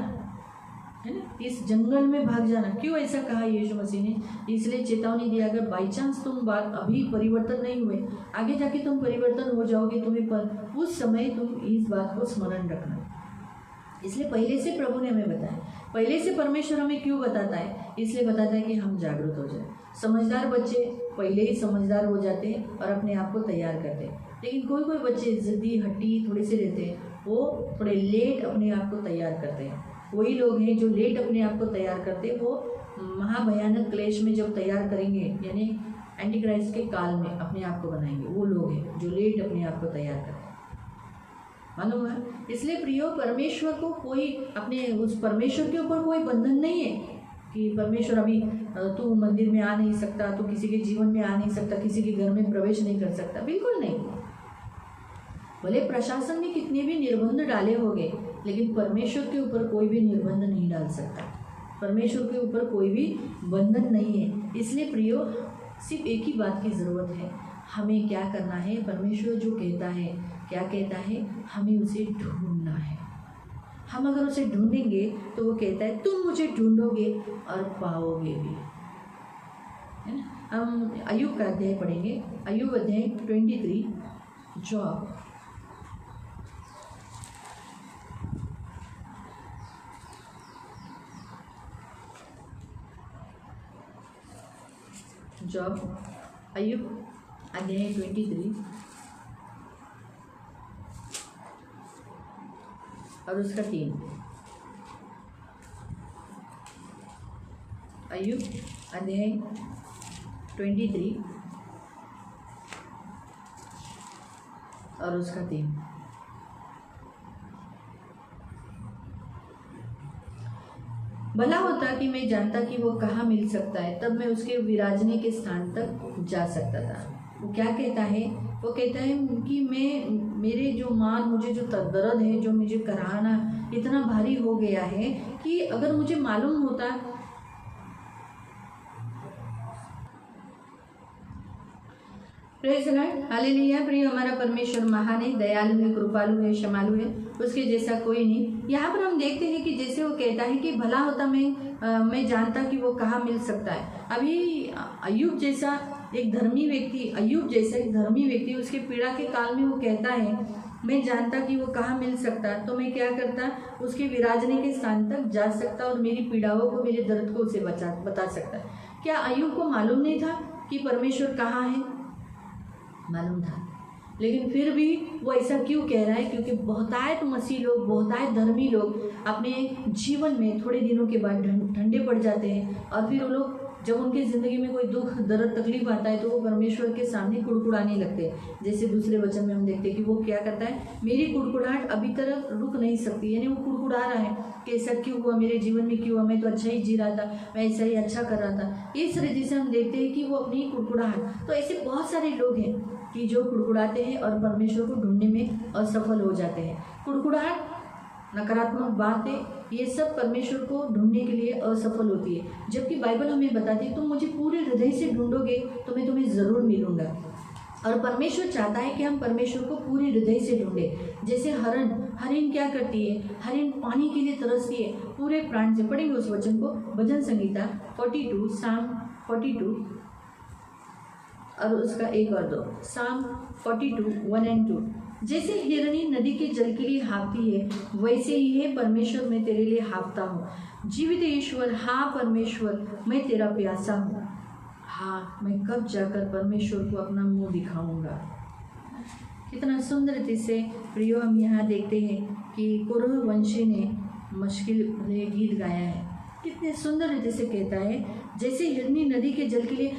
है ना, इस जंगल में भाग जाना। क्यों ऐसा कहा यीशु मसीह ने? इसलिए चेतावनी दिया, अगर बाई चांस तुम बात अभी परिवर्तन नहीं हुए, आगे जाके तुम परिवर्तन हो जाओगे, तुम्हें पर उस समय तुम इस बात को स्मरण रखना। इसलिए पहले से प्रभु ने हमें बताया, पहले से परमेश्वर हमें क्यों बताता है? इसलिए बताता है कि हम जागरूक हो जाए। समझदार बच्चे पहले ही समझदार हो जाते हैं और अपने आप को तैयार करते हैं, लेकिन कोई बच्चे जिद्दी हट्टी थोड़े से रहते हैं, वो थोड़े लेट अपने आप को तैयार करते हैं। वही लोग हैं जो लेट अपने आप को तैयार करते हैं, वो महाभयानक क्लेश में जब तैयार करेंगे, यानी एंटी क्राइस्ट के काल में अपने आप को बनाएंगे, वो लोग हैं जो लेट अपने आप को तैयार करते हैं। मालूम है? इसलिए प्रियो, परमेश्वर को कोई अपने उस परमेश्वर के ऊपर कोई बंधन नहीं है कि परमेश्वर अभी तू मंदिर में आ नहीं सकता, तू किसी के जीवन में आ नहीं सकता, किसी के घर में प्रवेश नहीं कर सकता। बिल्कुल नहीं। भले प्रशासन ने कितने भी निर्बंध डाले होंगे, लेकिन परमेश्वर के ऊपर कोई भी निर्बंध नहीं डाल सकता। परमेश्वर के ऊपर कोई भी बंधन नहीं है। इसलिए प्रियो, सिर्फ एक ही बात की ज़रूरत है, हमें क्या करना है? परमेश्वर जो कहता है, क्या कहता है, हमें उसे ढूंढना है। हम अगर उसे ढूंढेंगे तो वो कहता है, तुम मुझे ढूंढोगे और पाओगे भी, है ना। हम अय्यूब का अध्याय पढ़ेंगे, अय्यूब अध्याय 23। जॉब अय्यूब अध्याय 23 और उसका 3। अय्यूब अध्याय 23 और उसका 3। भला होता कि मैं जानता कि वो कहाँ मिल सकता है, तब मैं उसके विराजने के स्थान तक जा सकता था। वो क्या कहता है? वो कहता है कि मेरे जो मुझे जो दर्द है, जो मुझे कराना इतना भारी हो गया है कि अगर मुझे मालूम होता। Praise the Lord, hallelujah. प्रिय, हमारा परमेश्वर महान है, दयालु है, कृपालु है, क्षमालु है। उसके जैसा कोई नहीं। यहाँ पर हम देखते हैं कि जैसे वो कहता है कि भला होता मैं जानता कि वो कहाँ मिल सकता है। अभी अय्यूब जैसा एक धर्मी व्यक्ति उसके पीड़ा के काल में वो कहता है मैं जानता कि वो कहाँ मिल सकता, तो मैं क्या करता, उसके विराजने के स्थान तक जा सकता और मेरी पीड़ाओं को, मेरे दर्द को उसे बता सकता। क्या अय्यूब को मालूम नहीं था कि परमेश्वर कहाँ है? मालूम था, लेकिन फिर भी वो ऐसा क्यों कह रहा है? क्योंकि बहुतायत मसीह लोग, बहुतायत धर्मी लोग अपने जीवन में थोड़े दिनों के बाद ठंडे पड़ जाते हैं और फिर वो लोग जब उनकी ज़िंदगी में कोई दुख दर्द तकलीफ आता है तो वो परमेश्वर के सामने कुड़कुड़ाने लगते हैं। जैसे दूसरे वचन में हम देखते हैं कि वो क्या करता है, मेरी कुड़कुड़ाहट अभी तक रुक नहीं सकती, यानी वो कुड़कुड़ा रहा है कि ऐसा क्यों हुआ, मेरे जीवन में क्यों हुआ, मैं तो अच्छा ही जी रहा था, मैं ऐसा ही अच्छा कर रहा था। इस तरह से हम देखते हैं कि वो अपनी कुड़कुड़ाहट, तो ऐसे बहुत सारे लोग हैं कि जो कुड़कुड़ाते हैं और परमेश्वर को ढूंढने में असफल हो जाते हैं। कुड़कुड़ाहट, नकारात्मक बातें, ये सब परमेश्वर को ढूंढने के लिए असफल होती है। जबकि बाइबल हमें बताती है तुम मुझे पूरे हृदय से ढूंढोगे तो मैं तुम्हें ज़रूर मिलूंगा। और परमेश्वर चाहता है कि हम परमेश्वर को पूरे हृदय से ढूंढें। जैसे हरिण क्या करती है, हरिण पानी के लिए तरसती है पूरे प्राण से। पढ़ेंगे उस वचन को, भजन संगीता 42, साम 42 और उसका 1 और 2, साम 42, 1 and 2। जैसे हिरणी नदी के जल के लिए हाँफती है, वैसे ही है परमेश्वर मैं तेरे लिए हाँफता हूँ। जीवित ईश्वर, हाँ परमेश्वर मैं तेरा प्यासा हूँ। हाँ, मैं कब जाकर परमेश्वर को अपना मुंह दिखाऊंगा। कितना सुंदर रीति से प्रियो हम यहाँ देखते हैं कि कुरुवंशी ने मुश्किल गीत गाया है। कितने सुंदर रीति से कहता है, जैसे हिरणी नदी के जल के लिए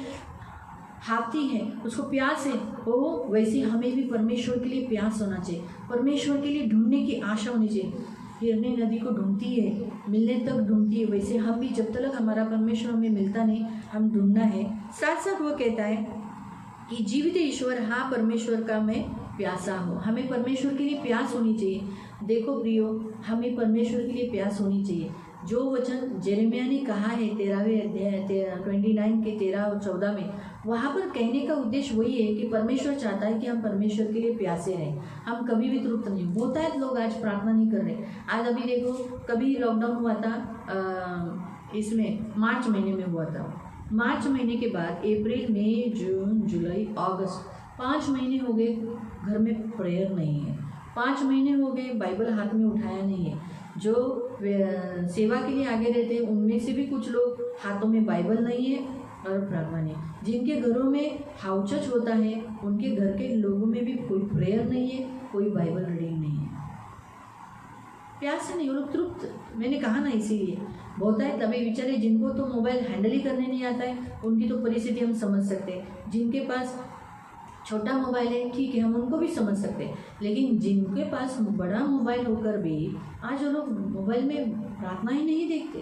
हाँफती है, उसको प्यास है, वो वैसे हमें भी परमेश्वर के लिए प्यास होना चाहिए, परमेश्वर के लिए ढूंढने की आशा होनी चाहिए। हिरनी नदी को ढूंढती है, मिलने तक ढूंढती है, वैसे हम भी जब तक हमारा परमेश्वर हमें मिलता नहीं, हम ढूंढना है। साथ साथ वो कहता है कि जीवित ईश्वर, हाँ परमेश्वर का मैं प्यासा हूँ। हमें परमेश्वर के लिए प्यास होनी चाहिए। देखो प्रियो, हमें परमेश्वर के लिए प्यास होनी चाहिए। जो वचन जेरेमिया ने कहा है 13वें अध्याय 29 के 13 और 14 में, वहाँ पर कहने का उद्देश्य वही है कि परमेश्वर चाहता है कि हम परमेश्वर के लिए प्यासे रहें, हम कभी भी तृप्त नहीं। होता है लोग आज प्रार्थना नहीं कर रहे। आज अभी देखो, कभी लॉकडाउन हुआ था, इसमें मार्च महीने में हुआ था। मार्च महीने के बाद अप्रैल, मई, जून, जुलाई, अगस्त, 5 महीने हो गए घर में प्रेयर नहीं है। 5 महीने हो गए बाइबल हाथ में उठाया नहीं है। जो सेवा के लिए आगे रहते हैं उनमें से भी कुछ लोग हाथों में बाइबल नहीं है और प्रार्थना नहीं। जिनके घरों में हाउस चर्च होता है उनके घर के लोगों में भी कोई प्रेयर नहीं है, कोई बाइबल रीडिंग नहीं है। प्यास नहीं, वो लोग तृप्त, मैंने कहा ना, इसीलिए बहुत है। तभी बेचारे जिनको तो मोबाइल हैंडल ही करने नहीं आता है, उनकी तो परिस्थिति हम समझ सकते हैं। जिनके पास छोटा मोबाइल है ठीक है, हम उनको भी समझ सकते हैं, लेकिन जिनके पास बड़ा मोबाइल होकर भी आज वो लोग मोबाइल में प्रार्थना ही नहीं देखते,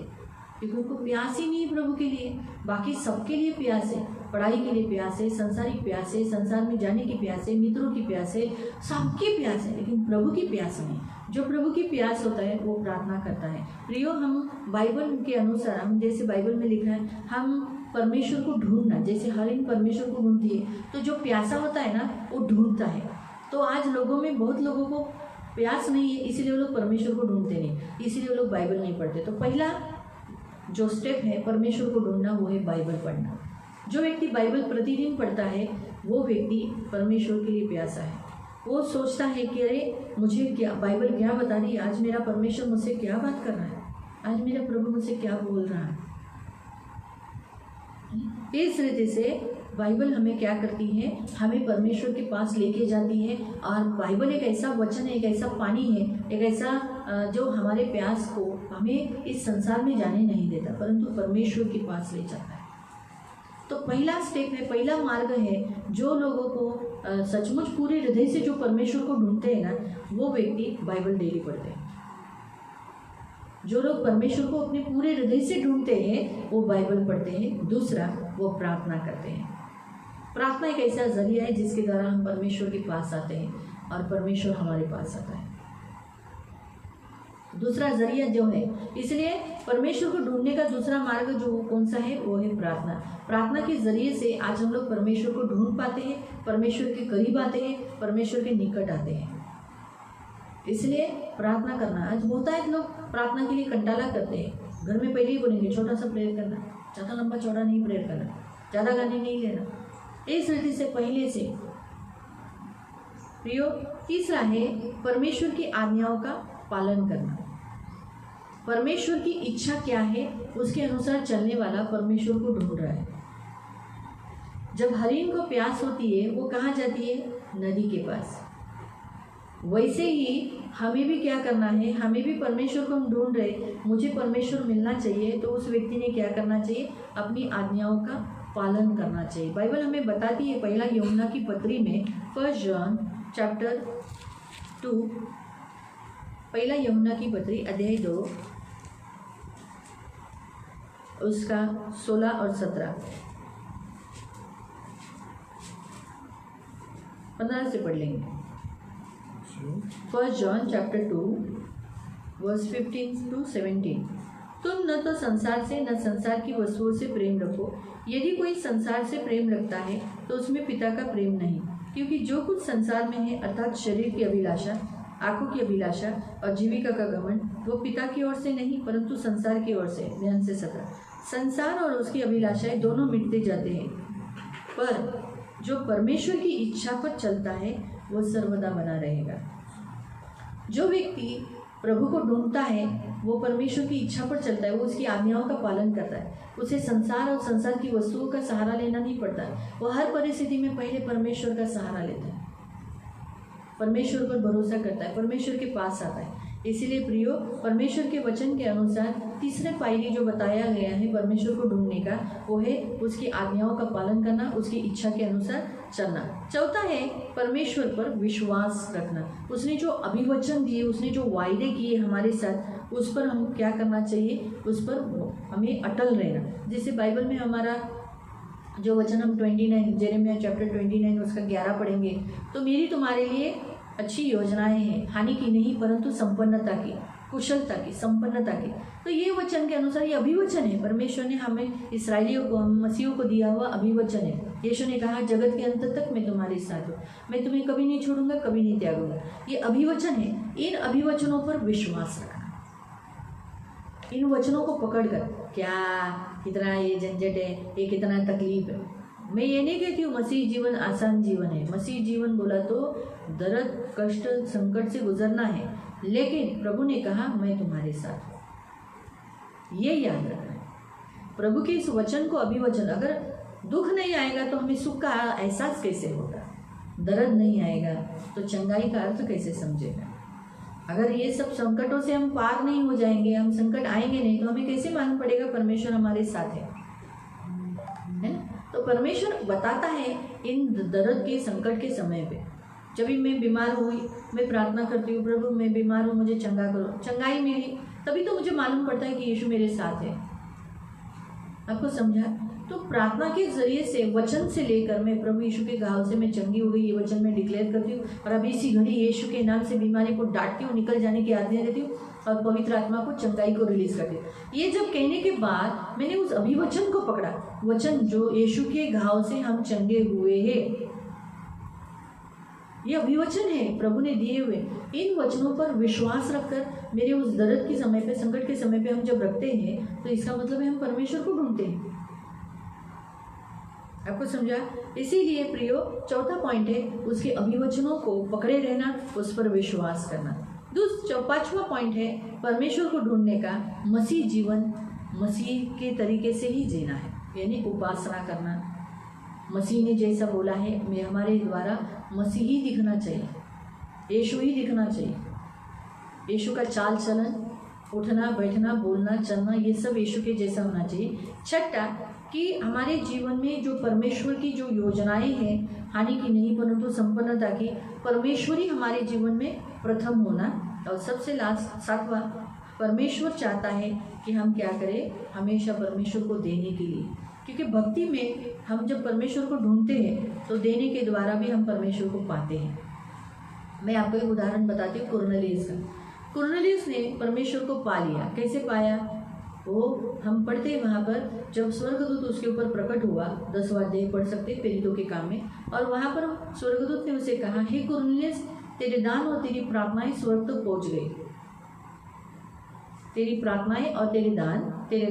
क्योंकि उनको प्यास ही नहीं प्रभु के लिए। बाकी सबके लिए प्यास है, पढ़ाई के लिए प्यास है, संसारिक प्यास है, संसार में जाने की प्यास है, मित्रों की प्यास है, सबकी प्यास है, लेकिन प्रभु की प्यास नहीं। जो प्रभु की प्यास होता है वो प्रार्थना करता है। प्रियो, हम बाइबल के अनुसार, हम जैसे बाइबल में लिखा है, हम परमेश्वर को ढूंढना, जैसे हरिण परमेश्वर को ढूंढती है, तो जो प्यासा होता है ना वो ढूंढता है। तो आज लोगों में, बहुत लोगों को प्यास नहीं है, इसलिए वो लोग परमेश्वर को ढूंढते नहीं, इसलिए वो लोग बाइबल नहीं पढ़ते। तो पहला जो स्टेप है परमेश्वर को ढूंढना, वो है बाइबल पढ़ना। जो व्यक्ति बाइबल प्रतिदिन पढ़ता है वो व्यक्ति परमेश्वर के लिए प्यासा है। वो सोचता है कि अरे मुझे क्या बाइबल क्या बता रही है, आज मेरा परमेश्वर मुझसे क्या बात कर रहा है, आज मेरा प्रभु मुझसे क्या बोल रहा है। इस रीति से बाइबल हमें क्या करती है, हमें परमेश्वर के पास लेके जाती है। और बाइबल एक ऐसा वचन है, एक ऐसा पानी है, एक ऐसा जो हमारे प्यास को हमें इस संसार में जाने नहीं देता, परंतु परमेश्वर के पास ले जाता है। तो पहला स्टेप है, पहला मार्ग है, जो लोगों को सचमुच पूरे हृदय से जो परमेश्वर को ढूंढते हैं ना, वो व्यक्ति बाइबल डेली पढ़ते हैं। जो लोग परमेश्वर को अपने पूरे हृदय से ढूंढते हैं वो बाइबल पढ़ते हैं। दूसरा, वो प्रार्थना करते हैं। प्रार्थना एक ऐसा जरिया है जिसके द्वारा हम परमेश्वर के पास आते हैं और परमेश्वर हमारे पास आता है। दूसरा जरिया जो है, इसलिए परमेश्वर को ढूंढने का दूसरा मार्ग जो कौन सा है, वो है प्रार्थना। प्रार्थना के जरिए से आज हम लोग परमेश्वर को ढूंढ पाते हैं, परमेश्वर के करीब आते हैं, परमेश्वर के निकट आते हैं। इसलिए प्रार्थना करना। आज होता है लोग प्रार्थना के लिए कंटाला करते हैं, घर में पहले ही बोलेंगे छोटा सा प्रेयर करना, ज़्यादा लंबा चौड़ा नहीं प्रेयर करना, ज़्यादा गाने नहीं लेना। इस रीति से पहले से प्रियो, तीसरा है परमेश्वर की आज्ञाओं का पालन करना। परमेश्वर की इच्छा क्या है उसके अनुसार चलने वाला परमेश्वर को ढूंढ रहा है। जब हरिण को प्यास होती है वो कहाँ जाती है? नदी के पास। वैसे ही हमें भी क्या करना है, हमें भी परमेश्वर को हम ढूंढ रहे, मुझे परमेश्वर मिलना चाहिए, तो उस व्यक्ति ने क्या करना चाहिए? अपनी आज्ञाओं का पालन करना चाहिए। बाइबल हमें बताती है पहला यूहन्ना की पत्री में 1 जॉन चैप्टर 2, पहला यूहन्ना की पत्री अध्याय 2 उसका 16 और 17, 15 से पढ़ लेंगे। 1 जॉन चैप्टर 2 वर्स 15 to 17। तुम न तो संसार से न संसार की वस्तुओं से प्रेम रखो। यदि कोई संसार से प्रेम रखता है तो उसमें पिता का प्रेम नहीं, क्योंकि जो कुछ संसार में है अर्थात शरीर की अभिलाषा, आंखों की अभिलाषा और जीविका का घमंड, वो पिता की ओर से नहीं परंतु संसार की ओर से। ध्यान से 17। संसार और उसकी अभिलाषाएं दोनों मिटते जाते हैं, पर जो परमेश्वर की इच्छा पर चलता है वो सर्वदा बना रहेगा। जो व्यक्ति प्रभु को ढूंढता है वो परमेश्वर की इच्छा पर चलता है, वो उसकी आज्ञाओं का पालन करता है। उसे संसार और संसार की वस्तुओं का सहारा लेना नहीं पड़ता। वो हर परिस्थिति में पहले परमेश्वर का सहारा लेता है, परमेश्वर पर भरोसा करता है, परमेश्वर के पास आता है। इसीलिए प्रियो, परमेश्वर के वचन के अनुसार तीसरे पायरी जो बताया गया है परमेश्वर को ढूंढने का, वो है उसकी आज्ञाओं का पालन करना, उसकी इच्छा के अनुसार चलना। चौथा है परमेश्वर पर विश्वास रखना। उसने जो अभिवचन दिए, उसने जो वायदे किए हमारे साथ, उस पर हम क्या करना चाहिए? उस पर हमें अटल रहना। जैसे बाइबल में हमारा जो वचन हम 29 जेरेमिया चैप्टर 29 उसका 11 पढ़ेंगे, तो मेरी तुम्हारे लिए अच्छी योजनाएं हैं, हानि की नहीं परंतु संपन्नता की, कुशलता की, संपन्नता की। तो ये वचन के अनुसार ये अभिवचन है, परमेश्वर ने हमें इसराइलियों को, मसीहों को दिया हुआ अभिवचन है। यीशु ने कहा जगत के अंत तक मैं तुम्हारे साथ हूँ, मैं तुम्हें कभी नहीं छोड़ूंगा, कभी नहीं त्यागूंगा। ये अभिवचन है। इन अभिवचनों पर विश्वास रखना, इन वचनों को पकड़कर, क्या कितना ये झंझट है, ये कितना तकलीफ है। मैं ये नहीं कहती हूँ मसीह जीवन आसान जीवन है। मसीह जीवन बोला तो दर्द, कष्ट, संकट से गुजरना है, लेकिन प्रभु ने कहा मैं तुम्हारे साथ हूँ। ये याद रखना है। प्रभु के इस वचन को अभिवचन, अगर दुख नहीं आएगा तो हमें सुख का एहसास कैसे होगा? दर्द नहीं आएगा तो चंगाई का अर्थ कैसे समझेगा? अगर ये सब संकटों से हम पार नहीं हो जाएंगे, हम संकट आएंगे नहीं, तो हमें कैसे मालूम पड़ेगा परमेश्वर हमारे साथ है ना? तो परमेश्वर बताता है इन दर्द के, संकट के समय पे। जब भी मैं बीमार हुई, मैं प्रार्थना करती हूँ, प्रभु मैं बीमार हूँ, मुझे चंगा करो, चंगाई मिली, तभी तो मुझे मालूम पड़ता है कि यीशु मेरे साथ है। आपको समझा? तो प्रार्थना के जरिए से, वचन से लेकर, मैं प्रभु यीशु के घाव से मैं चंगी हो गई, ये वचन मैं डिक्लेयर करती हूँ, और अभी इसी घड़ी यीशु के नाम से बीमारी को डांटती हूँ, निकल जाने की आज्ञा देती हूँ, और पवित्र आत्मा को चंगाई को रिलीज करती हूँ। ये जब कहने के बाद मैंने उस अभिवचन को पकड़ा, वचन जो यीशु के घाव से हम चंगे हुए हैं, ये अभिवचन है प्रभु ने दिए हुए। इन वचनों पर विश्वास रखकर मेरे उस दर्द के समय पे, संकट के समय पे हम जब रखते हैं, तो इसका मतलब है हम परमेश्वर को ढूंढते हैं। आपको समझा? इसीलिए प्रियो, चौथा पॉइंट है उसके अभिवचनों को पकड़े रहना, उस पर विश्वास करना। पांचवा पॉइंट है परमेश्वर को ढूंढने का मसीह जीवन, मसीह के तरीके से ही जीना है, यानी उपासना करना। मसीह ने जैसा बोला है, मैं हमारे द्वारा मसीह ही दिखना चाहिए, यीशु ही दिखना चाहिए। यीशु का चाल चलन, उठना बैठना, बोलना चलना, ये सब यीशु के जैसा होना चाहिए। छठा कि हमारे जीवन में जो परमेश्वर की जो योजनाएं हैं, हानि की नहीं परंतु संपन्नता की, परमेश्वर ही हमारे जीवन में प्रथम होना। और सबसे लास्ट, सातवां, परमेश्वर चाहता है कि हम क्या करें? हमेशा परमेश्वर को देने के लिए, क्योंकि भक्ति में हम जब परमेश्वर को ढूंढते हैं तो देने के द्वारा भी हम परमेश्वर को पाते हैं। मैं आपको एक उदाहरण बताती हूँ कुरनेलियुस का। कुरनेलियुस ने परमेश्वर को पा लिया। कैसे पाया? वो हम पढ़ते हैं वहाँ पर, जब स्वर्गदूत उसके ऊपर प्रकट हुआ, 10वां अध्याय पढ़ सकते हैं प्रेरितों के काम में, और वहाँ पर स्वर्गदूत ने उसे कहा, हे कुरनेलियुस, तेरे दान और तेरी प्रार्थनाएं स्वर्ग तक पहुंच गई। तेरी प्रार्थनाएं और तेरे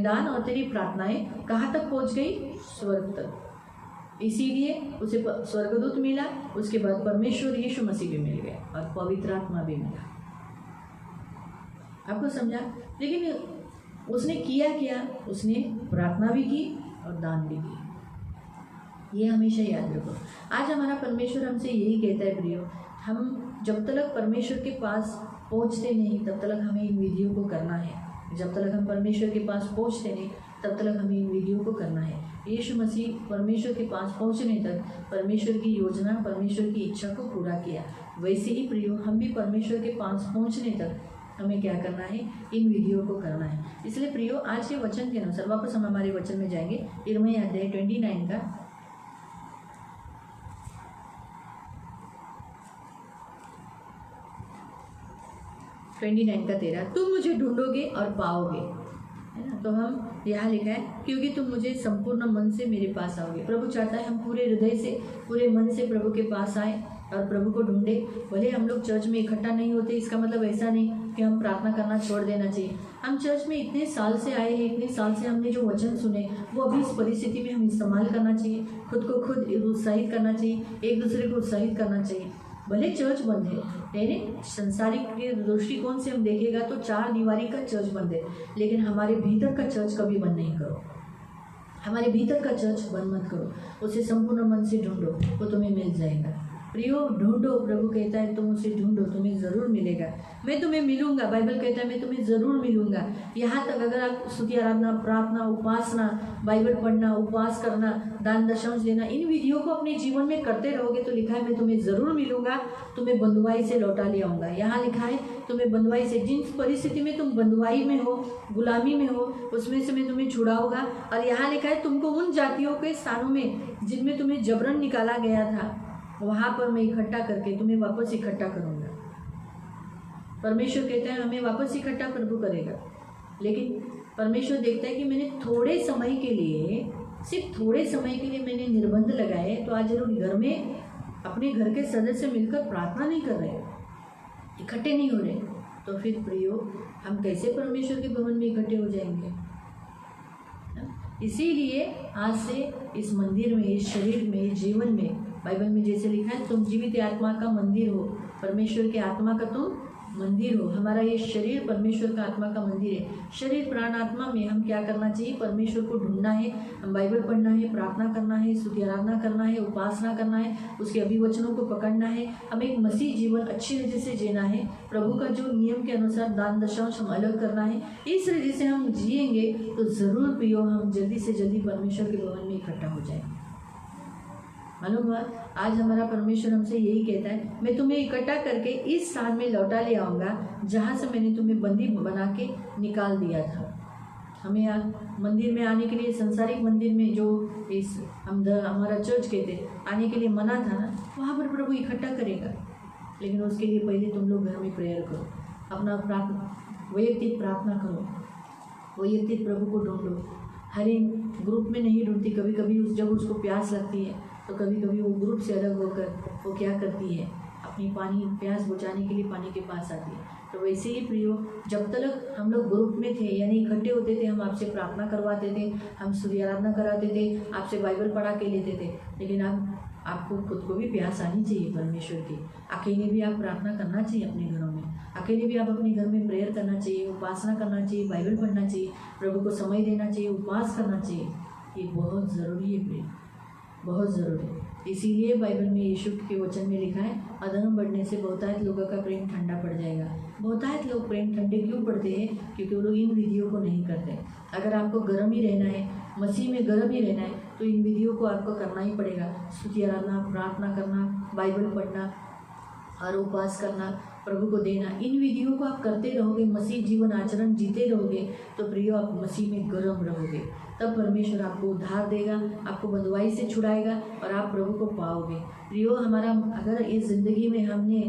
दान और तेरी प्रार्थनाएं कहाँ तक पहुंच गई? स्वर्ग तक। इसीलिए उसे स्वर्गदूत मिला, उसके बाद परमेश्वर यीशु मसीह भी मिल गया और पवित्र आत्मा भी मिला। आपको समझा? लेकिन उसने किया क्या? उसने प्रार्थना भी की और दान भी की। ये हमेशा याद रखो। आज हमारा परमेश्वर हमसे यही कहता है प्रियो, हम जब तक परमेश्वर के पास पहुंचते नहीं तब तक हमें इन विधियों को करना है। जब तक हम परमेश्वर के पास पहुंचते नहीं तब तक हमें इन विधियों को करना है। यीशु मसीह परमेश्वर के पास पहुंचने तक परमेश्वर की योजना, परमेश्वर की इच्छा को पूरा किया। वैसे ही प्रियो, हम भी परमेश्वर के पास पहुंचने तक हमें क्या करना है? इन विधियों को करना है। इसलिए प्रियो, आज के वचन के अनुसार वापस हम हमारे वचन में जाएंगे। यिर्मयाह अध्याय 29 का 13, तुम मुझे ढूंढोगे और पाओगे, है ना। तो हम यहाँ लिखा है, क्योंकि तुम मुझे संपूर्ण मन से मेरे पास आओगे। प्रभु चाहता है हम पूरे हृदय से, पूरे मन से प्रभु के पास आए और प्रभु को ढूंढे। भले हम लोग चर्च में इकट्ठा नहीं होते, इसका मतलब ऐसा नहीं कि हम प्रार्थना करना छोड़ देना चाहिए। हम चर्च में इतने साल से आए हैं, इतने साल से हमने जो वचन सुने वो अभी इस परिस्थिति में हम इस्तेमाल करना चाहिए। खुद को खुद उत्साहित करना चाहिए, एक दूसरे को उत्साहित करना चाहिए। भले चर्च बंद है, यानी संसारिक के दृष्टिकोण से हम देखेगा तो 4 दीवारी का चर्च बंद है, लेकिन हमारे भीतर का चर्च कभी बंद नहीं करो। हमारे भीतर का चर्च बंद मत करो, उसे संपूर्ण मन से ढूंढो, वो तुम्हें मिल जाएगा। प्रियो, ढूंढो। प्रभु कहता है तुम उसे ढूंढो, तुम्हें ज़रूर मिलेगा। मैं तुम्हें मिलूंगा, बाइबल कहता है मैं तुम्हें ज़रूर मिलूंगा। यहाँ तक अगर आप स्तुति, आराधना, प्रार्थना, उपासना, बाइबल पढ़ना, उपवास करना, दान दशंश देना, इन विधियों को अपने जीवन में करते रहोगे तो लिखा है मैं तुम्हें ज़रूर मिलूंगा, तुम्हें बंधुआई से लौटा ले आऊँगा। यहाँ लिखा है तुम्हें बंधुआई से, जिस परिस्थिति में तुम बंधुआई में हो, गुलामी में हो, उसमें से मैं तुम्हें छुड़ाऊंगा। और यहाँ लिखा है तुमको उन जातियों के स्थानों में जिनमें तुम्हें जबरन निकाला गया था, वहाँ पर मैं इकट्ठा करके तुम्हें वापस इकट्ठा करूँगा। परमेश्वर कहता है हमें वापस इकट्ठा प्रभु करेगा, लेकिन परमेश्वर देखता है कि मैंने थोड़े समय के लिए, सिर्फ थोड़े समय के लिए मैंने निर्बंध लगाए, तो आज लोग घर में अपने घर के सदस्य मिलकर प्रार्थना नहीं कर रहे, इकट्ठे नहीं हो रहे, तो फिर प्रियो हम कैसे परमेश्वर के भवन में इकट्ठे हो जाएंगे? इसीलिए आज से इस मंदिर में, इस शरीर में, इस जीवन में, बाइबल में जैसे लिखा है तुम जीवित आत्मा का मंदिर हो, परमेश्वर के आत्मा का तुम मंदिर हो। हमारा ये शरीर परमेश्वर का आत्मा का मंदिर है। शरीर प्राण आत्मा में हम क्या करना चाहिए? परमेश्वर को ढूंढना है, हम बाइबल पढ़ना है, प्रार्थना करना है, स्तुति आराधना करना है, उपासना करना है, उसके अभिवचनों को पकड़ना है। हम एक मसीह जीवन अच्छी रीति से जीना है, प्रभु का जो नियम के अनुसार दान दशंश हम अलग करना है। इस रीति से हम जिएंगे तो ज़रूर प्रियो हम जल्दी से जल्दी परमेश्वर के भवन में इकट्ठा हो जाएंगे। मालूम हुआ? आज हमारा परमेश्वर हमसे यही कहता है मैं तुम्हें इकट्ठा करके इस स्थान में लौटा ले आऊँगा जहाँ से मैंने तुम्हें बंदी बना के निकाल दिया था। हमें आज मंदिर में आने के लिए, संसारिक मंदिर में जो इस हमारा चर्च कहते आने के लिए मना था ना, वहाँ पर प्रभु इकट्ठा करेगा। लेकिन उसके लिए पहले तुम लोग घर में प्रेयर करो, अपना वैयक्तिक प्रार्थना करो, वैयक्तिक प्रभु को ढूंढो। हर एक ग्रुप में नहीं ढूंढती, कभी कभी जब उसको प्यास लगती है तो कभी कभी वो ग्रुप से अलग होकर वो क्या करती है, अपनी पानी प्यास बुझाने के लिए पानी के पास आती है। तो वैसे ही प्रियो, जब तक हम लोग ग्रुप में थे यानी इकट्ठे होते थे, हम आपसे प्रार्थना करवाते थे, हम स्तुति आराधना कराते थे, आपसे बाइबल पढ़ा के लेते थे। लेकिन अब आपको खुद को भी प्यास आनी चाहिए परमेश्वर की। अकेले भी आप प्रार्थना करना चाहिए अपने घरों में, अकेले भी आप अपने घर में प्रेयर करना चाहिए, उपासना करना चाहिए, बाइबल पढ़ना चाहिए, प्रभु को समय देना चाहिए, उपवास करना चाहिए। ये बहुत ज़रूरी है प्रिय, बहुत ज़रूरी है। इसीलिए बाइबल में यीशु के वचन में लिखा है अधर्म बढ़ने से बहुतायत लोगों का प्रेम ठंडा पड़ जाएगा। बहुतायत लोग प्रेम ठंडे क्यों पड़ते हैं? क्योंकि वो लोग इन विधियों को नहीं करते। अगर आपको गर्म ही रहना है, मसीह में गर्म ही रहना है, तो इन विधियों को आपको करना ही पड़ेगा। स्तुति आराधना, प्रार्थना करना, बाइबल पढ़ना और उपवास करना, प्रभु को देना, इन विधियों को आप करते रहोगे, मसीह जीवन आचरण जीते रहोगे, तो प्रियो आप मसीह में गर्म रहोगे। तब परमेश्वर आपको उद्धार देगा, आपको बंधुआई से छुड़ाएगा और आप प्रभु को पाओगे। प्रियो, हमारा अगर इस ज़िंदगी में हमने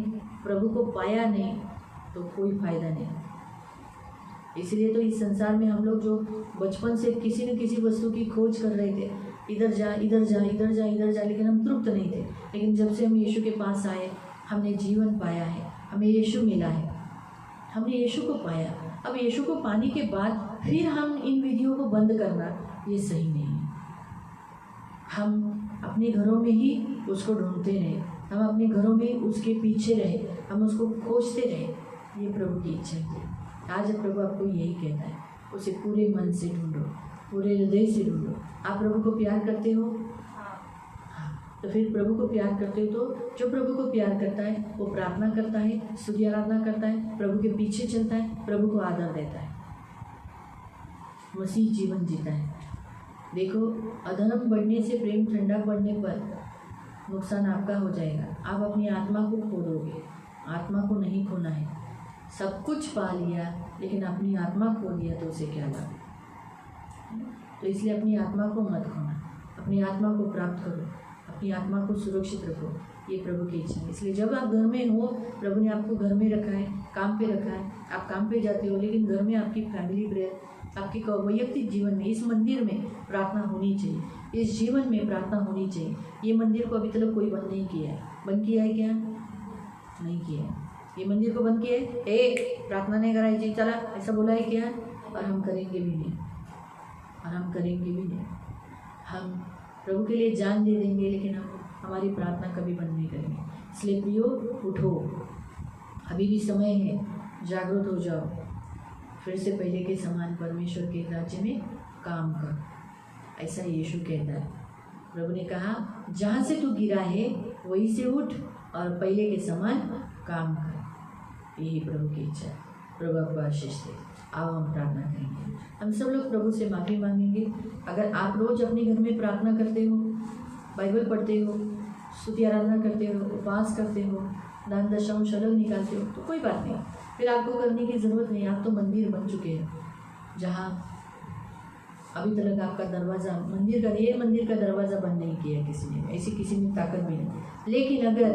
प्रभु को पाया नहीं तो कोई फ़ायदा नहीं। इसलिए तो इस संसार में हम लोग जो बचपन से किसी न किसी वस्तु की खोज कर रहे थे, इधर जा इधर जा इधर जा इधर जा, लेकिन हम तृप्त नहीं थे। लेकिन जब से हम यीशु के पास आए, हमने जीवन पाया है, हमें यीशु मिला है, हमने यीशु को पाया। अब यीशु को पाने के बाद फिर हम इन विधियों को बंद करना ये सही नहीं है। हम अपने घरों में ही उसको ढूंढते रहे, हम अपने घरों में उसके पीछे रहे, हम उसको खोजते रहे, ये प्रभु की इच्छा है। आज प्रभु आपको यही कहता है, उसे पूरे मन से ढूंढो, पूरे हृदय से ढूंढो। आप प्रभु को प्यार करते हो? तो फिर प्रभु को प्यार करते हो तो जो प्रभु को प्यार करता है वो प्रार्थना करता है, स्तुति आराधना करता है, प्रभु के पीछे चलता है, प्रभु को आदर देता है, मसीह जीवन जीता है। देखो, अधर्म बढ़ने से प्रेम ठंडा पड़ने पर नुकसान आपका हो जाएगा। आप अपनी आत्मा को खो दोगे। आत्मा को नहीं खोना है। सब कुछ पा लिया लेकिन अपनी आत्मा खो दिया तो उसे क्या लाभ? तो इसलिए अपनी आत्मा को मत खोना, अपनी आत्मा को प्राप्त करो, अपनी आत्मा को सुरक्षित रखो, ये प्रभु की इच्छा है। इसलिए जब आप घर में हो, प्रभु ने आपको घर में रखा है, काम पे रखा है, आप काम पे जाते हो, लेकिन घर में आपकी फैमिली प्रेयर, आपके वैयक्तिक जीवन में, इस मंदिर में प्रार्थना होनी चाहिए, इस जीवन में प्रार्थना होनी चाहिए। ये मंदिर को अभी तक कोई बंद नहीं किया है। बंद किया है क्या? नहीं किया है। ये मंदिर को बंद किया है, प्रार्थना नहीं कराई जी, चला ऐसा बोला है क्या? और हम करेंगे भी नहीं, और हम करेंगे भी नहीं। हम प्रभु के लिए जान दे देंगे लेकिन हम हमारी प्रार्थना कभी बंद नहीं करेंगे। इसलिए प्रियो, उठो, अभी भी समय है, जागरूक हो जाओ, फिर से पहले के समान परमेश्वर के राज्य में काम कर। ऐसा यीशु कहता है। प्रभु ने कहा, जहाँ से तू गिरा है वहीं से उठ और पहले के समान काम कर। यही प्रभु की इच्छा है। प्रभु आपको आशीष दे। आओ हम प्रार्थना करेंगे। हम सब लोग प्रभु से माफ़ी मांगेंगे। अगर आप रोज़ अपने घर में प्रार्थना करते हो, बाइबल पढ़ते हो, स्तुति आराधना करते हो, उपवास करते हो, दान दशांश अलग निकालते हो, तो कोई बात नहीं, फिर आपको करने की ज़रूरत नहीं। आप तो मंदिर बन चुके हैं, जहाँ अभी तक आपका दरवाज़ा मंदिर का दरवाज़ा बंद नहीं किया किसी ने, ऐसी किसी में ताकत भी नहीं। लेकिन अगर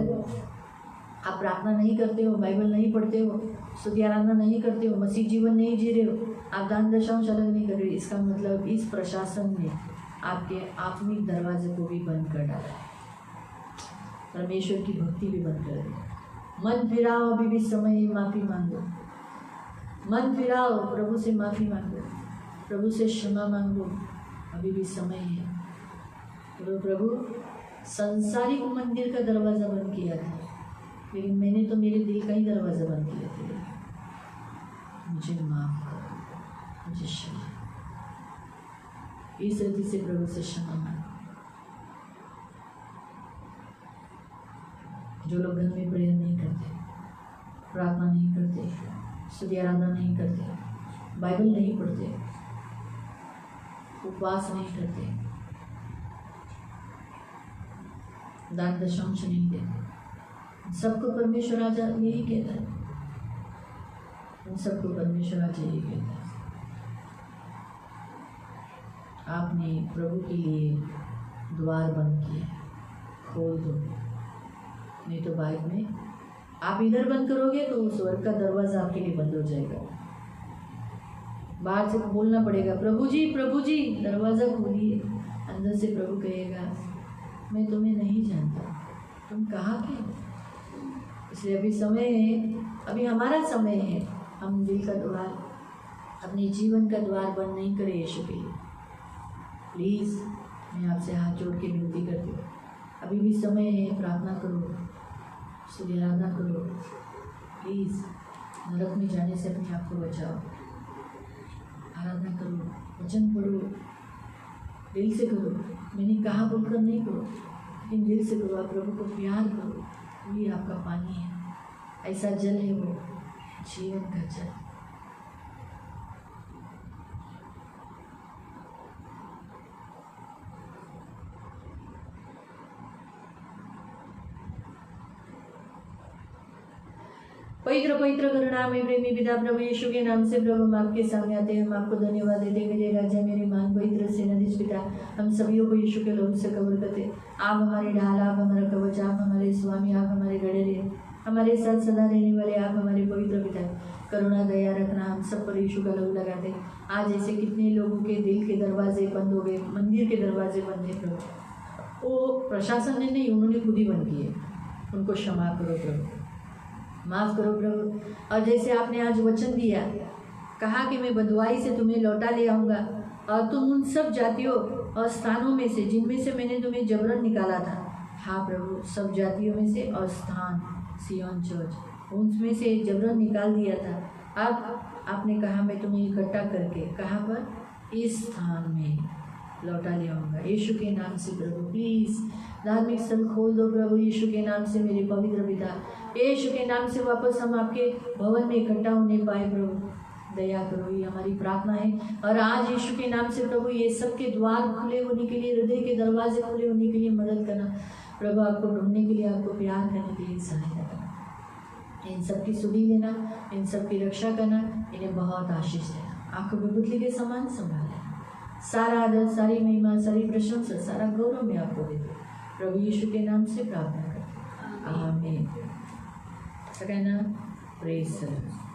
आप प्रार्थना नहीं करते हो, बाइबल नहीं पढ़ते हो, स्तुति आराधना नहीं करते हो, मसीह जीवन नहीं जी रहे हो, आप दान दशांश अलग नहीं कर रहे, इसका मतलब इस प्रशासन ने आपके आत्मिक दरवाजे को भी बंद कर डाला है, परमेश्वर की भक्ति भी बंद कर दी। मन फिराओ, अभी भी समय है, माफ़ी मांगो। मन फिराओ, प्रभु से माफ़ी मांगो, प्रभु से क्षमा मांगो, अभी भी समय है। तो प्रभु, संसारिक मंदिर का दरवाज़ा बंद किया था, लेकिन मैंने तो मेरे दिल का ही दरवाज़ा बंद किया था। मुझे माफ़ करो, मुझे क्षमा। इस रीति से प्रभु से क्षमा मांगो। जो लोग घर में प्रेयर नहीं करते, प्रार्थना नहीं करते, स्तुति आराधना नहीं करते, बाइबल नहीं पढ़ते, उपवास नहीं करते, दान दशांश नहीं देते, सबको परमेश्वर आज यही कहता है, उन सबको परमेश्वर आज यही कहता है, आपने प्रभु के लिए द्वार बंद किया, खोल दो, नहीं तो बाद में आप इधर बंद करोगे तो स्वर्ग का दरवाज़ा आपके लिए बंद हो जाएगा। बाहर से बोलना पड़ेगा, प्रभु जी दरवाज़ा खोलिए। अंदर से प्रभु कहेगा, मैं तुम्हें नहीं जानता, तुम कहाँ के। इसलिए अभी समय है, अभी हमारा समय है, हम दिल का द्वार, अपने जीवन का द्वार बंद नहीं करें यीशु के लिए। प्लीज़, मैं आपसे हाथ जोड़ के विनती करती हूँ, अभी भी समय है, प्रार्थना करो, स्तुति आराधना करो। प्लीज़, नरक में जाने से अपने आप को बचाओ। आराधना करो, वचन पढ़ो, दिल से करो। मैंने कहा बोलकर नहीं करो, लेकिन दिल से करो। आप प्रभु को प्यार करो, वही आपका पानी है, ऐसा जल है वो, जीवन का जल। पवित्र पवित्र करुणामय प्रेमी पिता प्रभु यीशु के नाम से प्रभु हम आपके सामने आते हैं। हम आपको धन्यवाद देते हैं। मेरे राजा, मेरे मान पवित्र सेनाधीश पिता, हम सभी को यीशु के लहू से कवर करते। आप हमारे ढाल, आप हमारा कवच, आप हमारे स्वामी, आप हमारे गड़े, हमारे साथ सदा रहने वाले आप हमारे पवित्र पिता। करुणा दया रखना हम सब पर यीशु का लहू लगाते। आज ऐसे कितने लोगों के दिल के दरवाजे बंद हो गए, मंदिर के दरवाजे बंद है प्रभु। वो प्रशासन ने नहीं, उन्होंने खुद ही बंद किए। उनको क्षमा करो प्रभु, माफ़ करो प्रभु। और जैसे आपने आज वचन दिया, कहा कि मैं बंधुआई से तुम्हें लौटा ले आऊँगा, और तुम उन सब जातियों और स्थानों में से जिनमें से मैंने तुम्हें जबरन निकाला था, हाँ प्रभु, सब जातियों में से और स्थान सियोन चर्च उनमें से जबरन निकाल दिया था। अब आपने कहा मैं तुम्हें इकट्ठा करके कहाँ पर, इस स्थान में लौटा ले आऊँगा। यीशु के नाम से प्रभु प्लीज़ धार्मिक स्थल खोल दो प्रभु, यीशु के नाम से मेरे पवित्र पिता, यीशु के नाम से वापस हम आपके भवन में इकट्ठा होने पाए प्रभु, दया करो, ये हमारी प्रार्थना है। और आज यीशु के नाम से प्रभु ये सबके द्वार खुले होने के लिए, हृदय के दरवाजे खुले होने के लिए मदद करना प्रभु, आपको ढूंढने के लिए, आपको प्यार करने के लिए सहायता करना, इन सब की सुधि लेना, इन सब की रक्षा करना, इन्हें बहुत आशीष देना, आंखों में पुतली के समान संभाल लेना। सारा आदर, सारी महिमा, सारी प्रशंसा, सारा गौरव मैं आपको देती प्रभु यीशु के नाम से प्रार्थना करती, आमीन। कहना प्रेज द लॉर्ड।